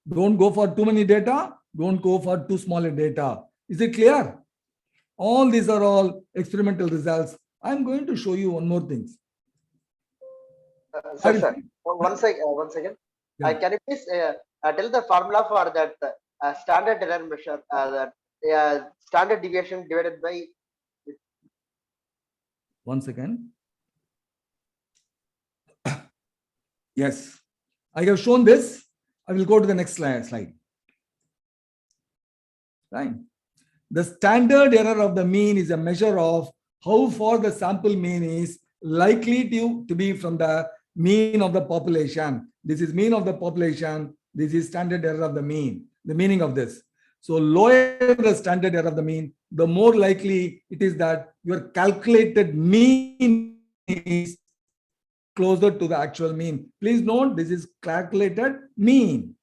S1: Don't go for too many data. Don't go for too small a data. Is it clear? All these are all experimental results. I'm going to show you one more thing.
S7: Sir, one second.
S1: Yeah.
S7: Can you please tell the formula for that standard error measure, that standard deviation divided by?
S1: 1 second. Yes, I have shown this. I will go to the next slide. Right. The standard error of the mean is a measure of how far the sample mean is likely to be from the mean of the population. This is mean of the population. This is standard error of the mean. The meaning of this. So lower the standard error of the mean, the more likely it is that your calculated mean is closer to the actual mean. Please note this is calculated mean,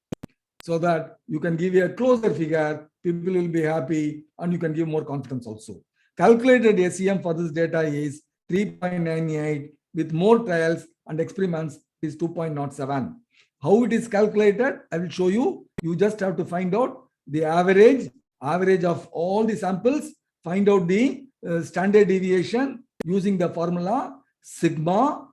S1: so that you can give a closer figure, people will be happy, and you can give more confidence also. Calculated SEM for this data is 3.98, with more trials and experiments is 2.07. How it is calculated, I will show you. You just have to find out the average of all the samples, find out the standard deviation using the formula sigma,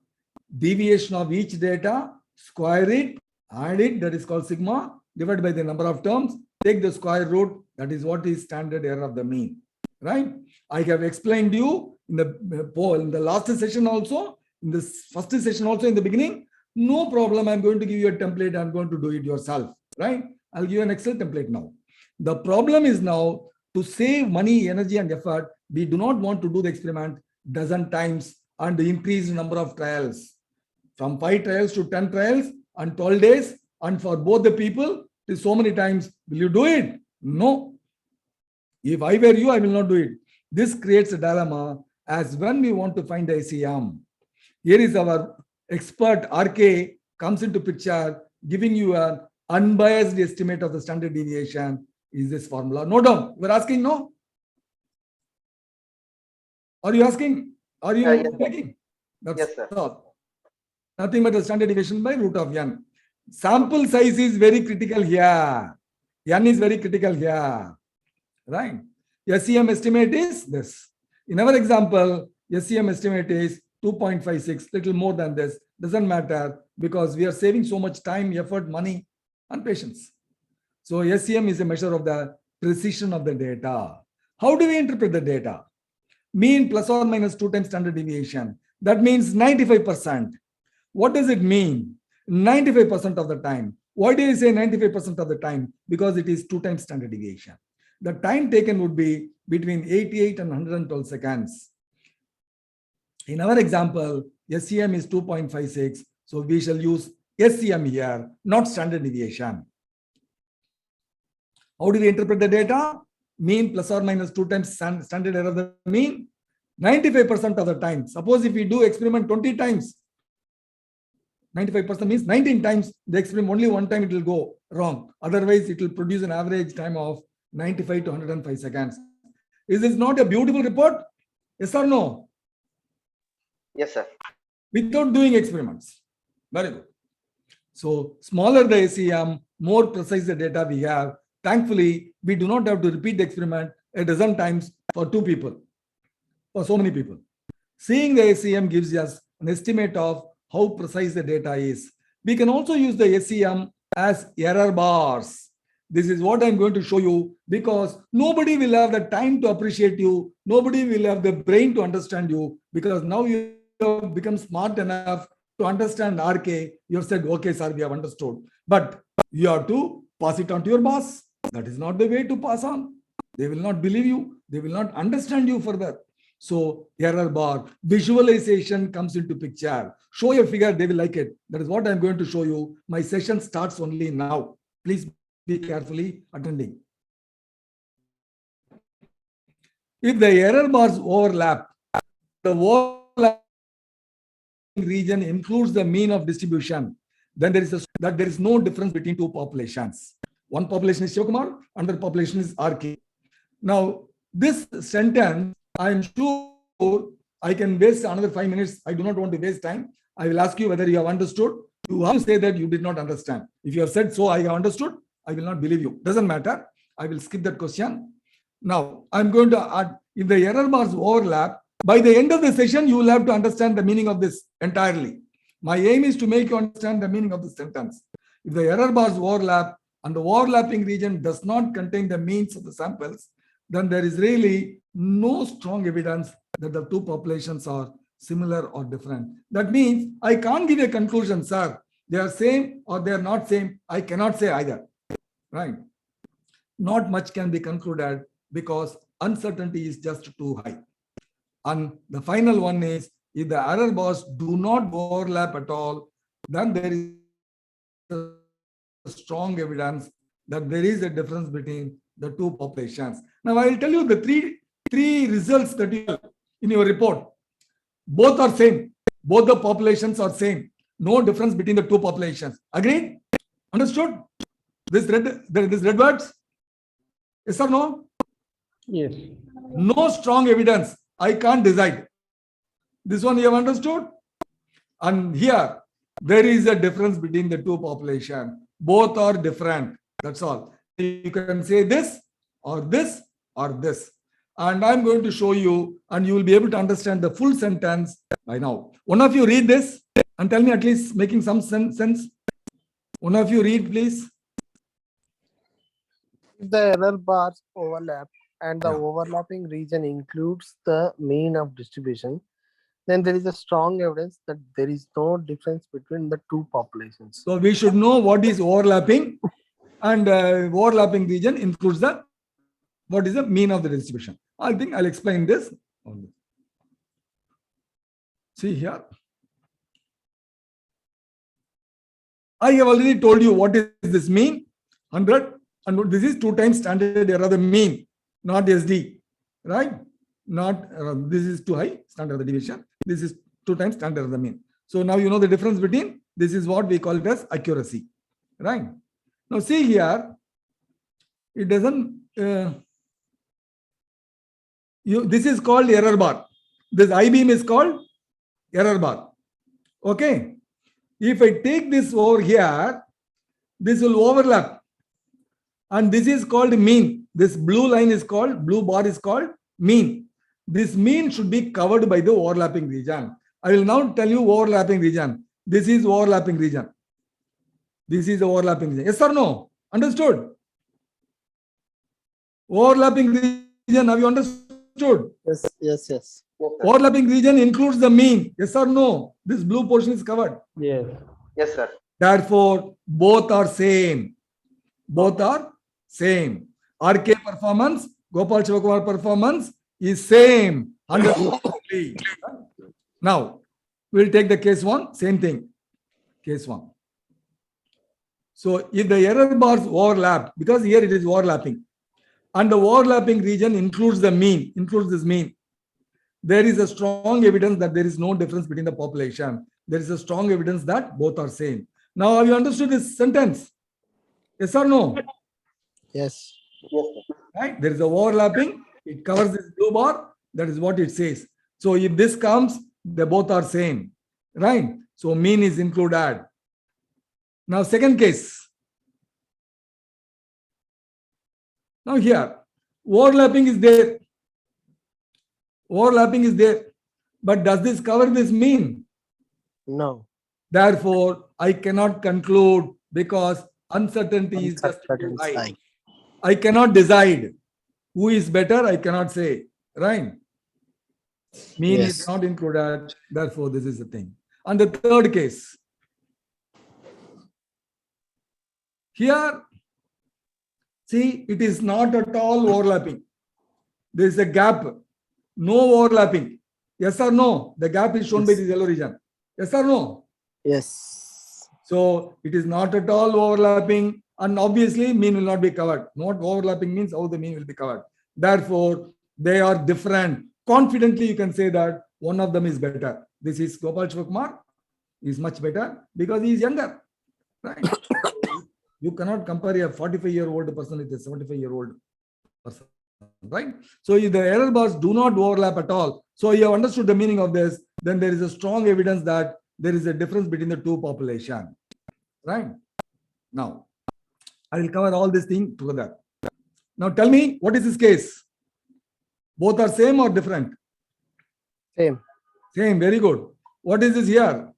S1: deviation of each data, square it, add it, that is called sigma, divided by the number of terms, take the square root, that is what is standard error of the mean, right? I have explained you in the last session also, in this first session also in the beginning. No problem, I'm going to give you a template, I'm going to do it yourself, right? I'll give you an Excel template now. The problem is now, to save money, energy and effort, we do not want to do the experiment dozen times and increase the number of trials. From 5 trials to 10 trials and 12 days, and for both the people, it is so many times. Will you do it? No. If I were you, I will not do it. This creates a dilemma, as when we want to find the SEM. Here is our expert RK comes into picture, giving you an unbiased estimate of the standard deviation. Is this formula? No doubt. You are asking, no? Are you asking? Are you clicking?
S7: Yes, sir.
S1: All. Nothing but the standard deviation by root of n. Sample size is very critical here. N is very critical here. Right? SEM estimate is this. In our example, SEM estimate is 2.56, little more than this. Doesn't matter, because we are saving so much time, effort, money, and patience. So SEM is a measure of the precision of the data. How do we interpret the data? Mean plus or minus 2 times standard deviation. That means 95%. What does it mean? 95% of the time. Why do you say 95% of the time? Because it is 2 times standard deviation. The time taken would be between 88 and 112 seconds. In our example, SEM is 2.56. So we shall use SEM here, not standard deviation. How do we interpret the data? Mean plus or minus 2 times standard error of the mean. 95% of the time. Suppose if we do experiment 20 times, 95% means 19 times the experiment, only one time it will go wrong. Otherwise, it will produce an average time of 95 to 105 seconds. Is this not a beautiful report? Yes or no?
S7: Yes, sir.
S1: Without doing experiments. Very good. So smaller the SEM, more precise the data we have. Thankfully, we do not have to repeat the experiment a dozen times for 2 people, for so many people. Seeing the SEM gives us an estimate of how precise the data is. We can also use the SEM as error bars. This is what I'm going to show you, because nobody will have the time to appreciate you. Nobody will have the brain to understand you, because now you have become smart enough to understand RK. You have said, okay, sir, we have understood. But you have to pass it on to your boss. That is not the way to pass on. They will not believe you. They will not understand you further. So error bar, visualization comes into picture. Show a figure, they will like it. That is what I'm going to show you. My session starts only now. Please be carefully attending. If the error bars overlap, the overlapping region includes the mean of distribution, then there is no difference between 2 populations. One population is Shivakumar, another population is RK. Now, this sentence, I am sure I can waste another 5 minutes. I do not want to waste time. I will ask you whether you have understood. You have to say that you did not understand. If you have said so, I have understood, I will not believe you. Doesn't matter. I will skip that question. Now, I'm going to add, if the error bars overlap, by the end of the session, you will have to understand the meaning of this entirely. My aim is to make you understand the meaning of the sentence. If the error bars overlap and the overlapping region does not contain the means of the samples, then there is really no strong evidence that the 2 populations are similar or different. That means I can't give a conclusion, sir. they are same or they are not same, I cannot say either, right? Not much can be concluded because uncertainty is just too high. And the final one is, if the error bars do not overlap at all, then there is strong evidence that there is a difference between the two populations. Now I will tell you the three results that you have in your report. Both are same. Both the populations are same. No difference between the two populations. Agreed? Understood? This red words? Yes or no?
S8: Yes.
S1: No strong evidence. I can't decide. This one you have understood? And here, there is a difference between the two populations. Both are different. That's all. You can say this or this or this. And I'm going to show you, and you will be able to understand the full sentence by now. One of you read this and tell me at least making some sense. One of you read, please.
S6: If the error bars overlap and the
S1: Yeah.
S6: overlapping region includes the mean of distribution, then there is a strong evidence that there is no difference between the two populations.
S1: So we should know what is overlapping, and overlapping region includes the what is the mean of the distribution. I think I'll explain this. See here. I have already told you what is this mean, 100, and this is 2 times standard error, the mean, not SD, right? Not this is too high, standard error deviation. This is 2 times standard error, the mean. So now you know the difference between, this is what we call it as accuracy, right? Now see here, it doesn't, this is called error bar. This I-beam is called error bar, okay? If I take this over here, this will overlap. And this is called mean. This blue line is called, blue bar is called mean. This mean should be covered by the overlapping region. I will now tell you overlapping region. This is overlapping region. This is the overlapping region. Yes or no? Understood? Overlapping region, have you understood?
S6: Yes, yes, yes.
S1: Overlapping region includes the mean. Yes or no? This blue portion is covered.
S8: Yes.
S7: Yes, sir.
S1: Therefore, both are same. Both are same. RK performance, Gopal Shivakumar performance is same. 100%. Now, we'll take the case 1, same thing. Case 1. So, if the error bars overlap, because here it is overlapping, and the overlapping region includes the mean, includes this mean, there is a strong evidence that there is no difference between the population. There is a strong evidence that both are same. Now, have you understood this sentence? Yes or no?
S6: Yes.
S7: Yes, sir.
S1: Right? There is a overlapping. It covers this blue bar. That is what it says. So if this comes, they both are same. Right? So mean is included. Now, second case. Now here, overlapping is there. Overlapping is there. But does this cover this mean?
S6: No.
S1: Therefore, I cannot conclude because uncertainty is just too high. I cannot decide who is better. I cannot say, right? Mean is not included. Therefore, this is the thing. And the third case. Here, see, it is not at all overlapping. There is a gap. No overlapping. Yes or no? The gap is shown by this yellow region. Yes or no?
S6: Yes.
S1: So it is not at all overlapping, and obviously mean will not be covered. Not overlapping means how the mean will be covered. Therefore, they are different. Confidently, you can say that one of them is better. This is Gopal Shivakumar, is much better because he is younger. Right? You cannot compare a 45-year-old person with a 75-year-old person. Right? So if the error bars do not overlap at all, so you have understood the meaning of this, then there is a strong evidence that there is a difference between the two populations. Right? Now, I will cover all this thing together. Now tell me, what is this case? Both are same or different?
S6: Same.
S1: Same, very good. What is this here?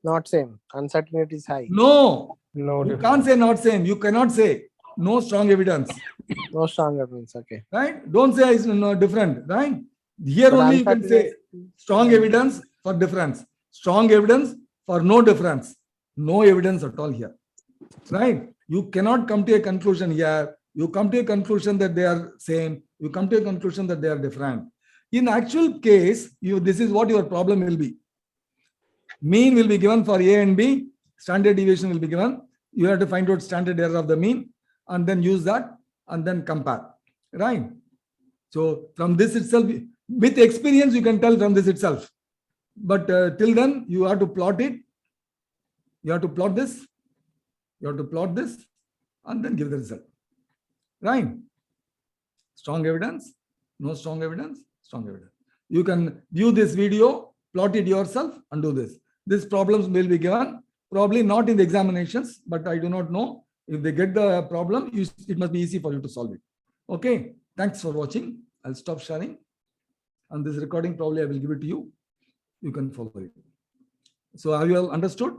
S6: Not same. Uncertainty is high.
S1: No,
S8: No
S1: you
S8: difference.
S1: can't say not same. You cannot say no strong evidence.
S6: No strong evidence. Okay.
S1: Right? Don't say it's no different. Right? Here
S6: But
S1: only you can say
S6: uncertainty-
S1: strong evidence for difference. Strong evidence for no difference. No evidence at all here. Right? You cannot come to a conclusion here. You come to a conclusion that they are same. You come to a conclusion that they are different. In actual case, this is what your problem will be. Mean will be given for A and B. Standard deviation will be given. You have to find out standard error of the mean and then use that and then compare. Right? So from this itself, with experience, you can tell from this itself. But till then, you have to plot it. You have to plot this. You have to plot this and then give the result. Right? Strong evidence, no strong evidence, strong evidence. You can view this video, plot it yourself and do this. These problems will be given, probably not in the examinations, but I do not know. If they get the problem, it must be easy for you to solve it. Okay, thanks for watching. I'll stop sharing. And this recording, probably I will give it to you. You can follow it. So have you all understood?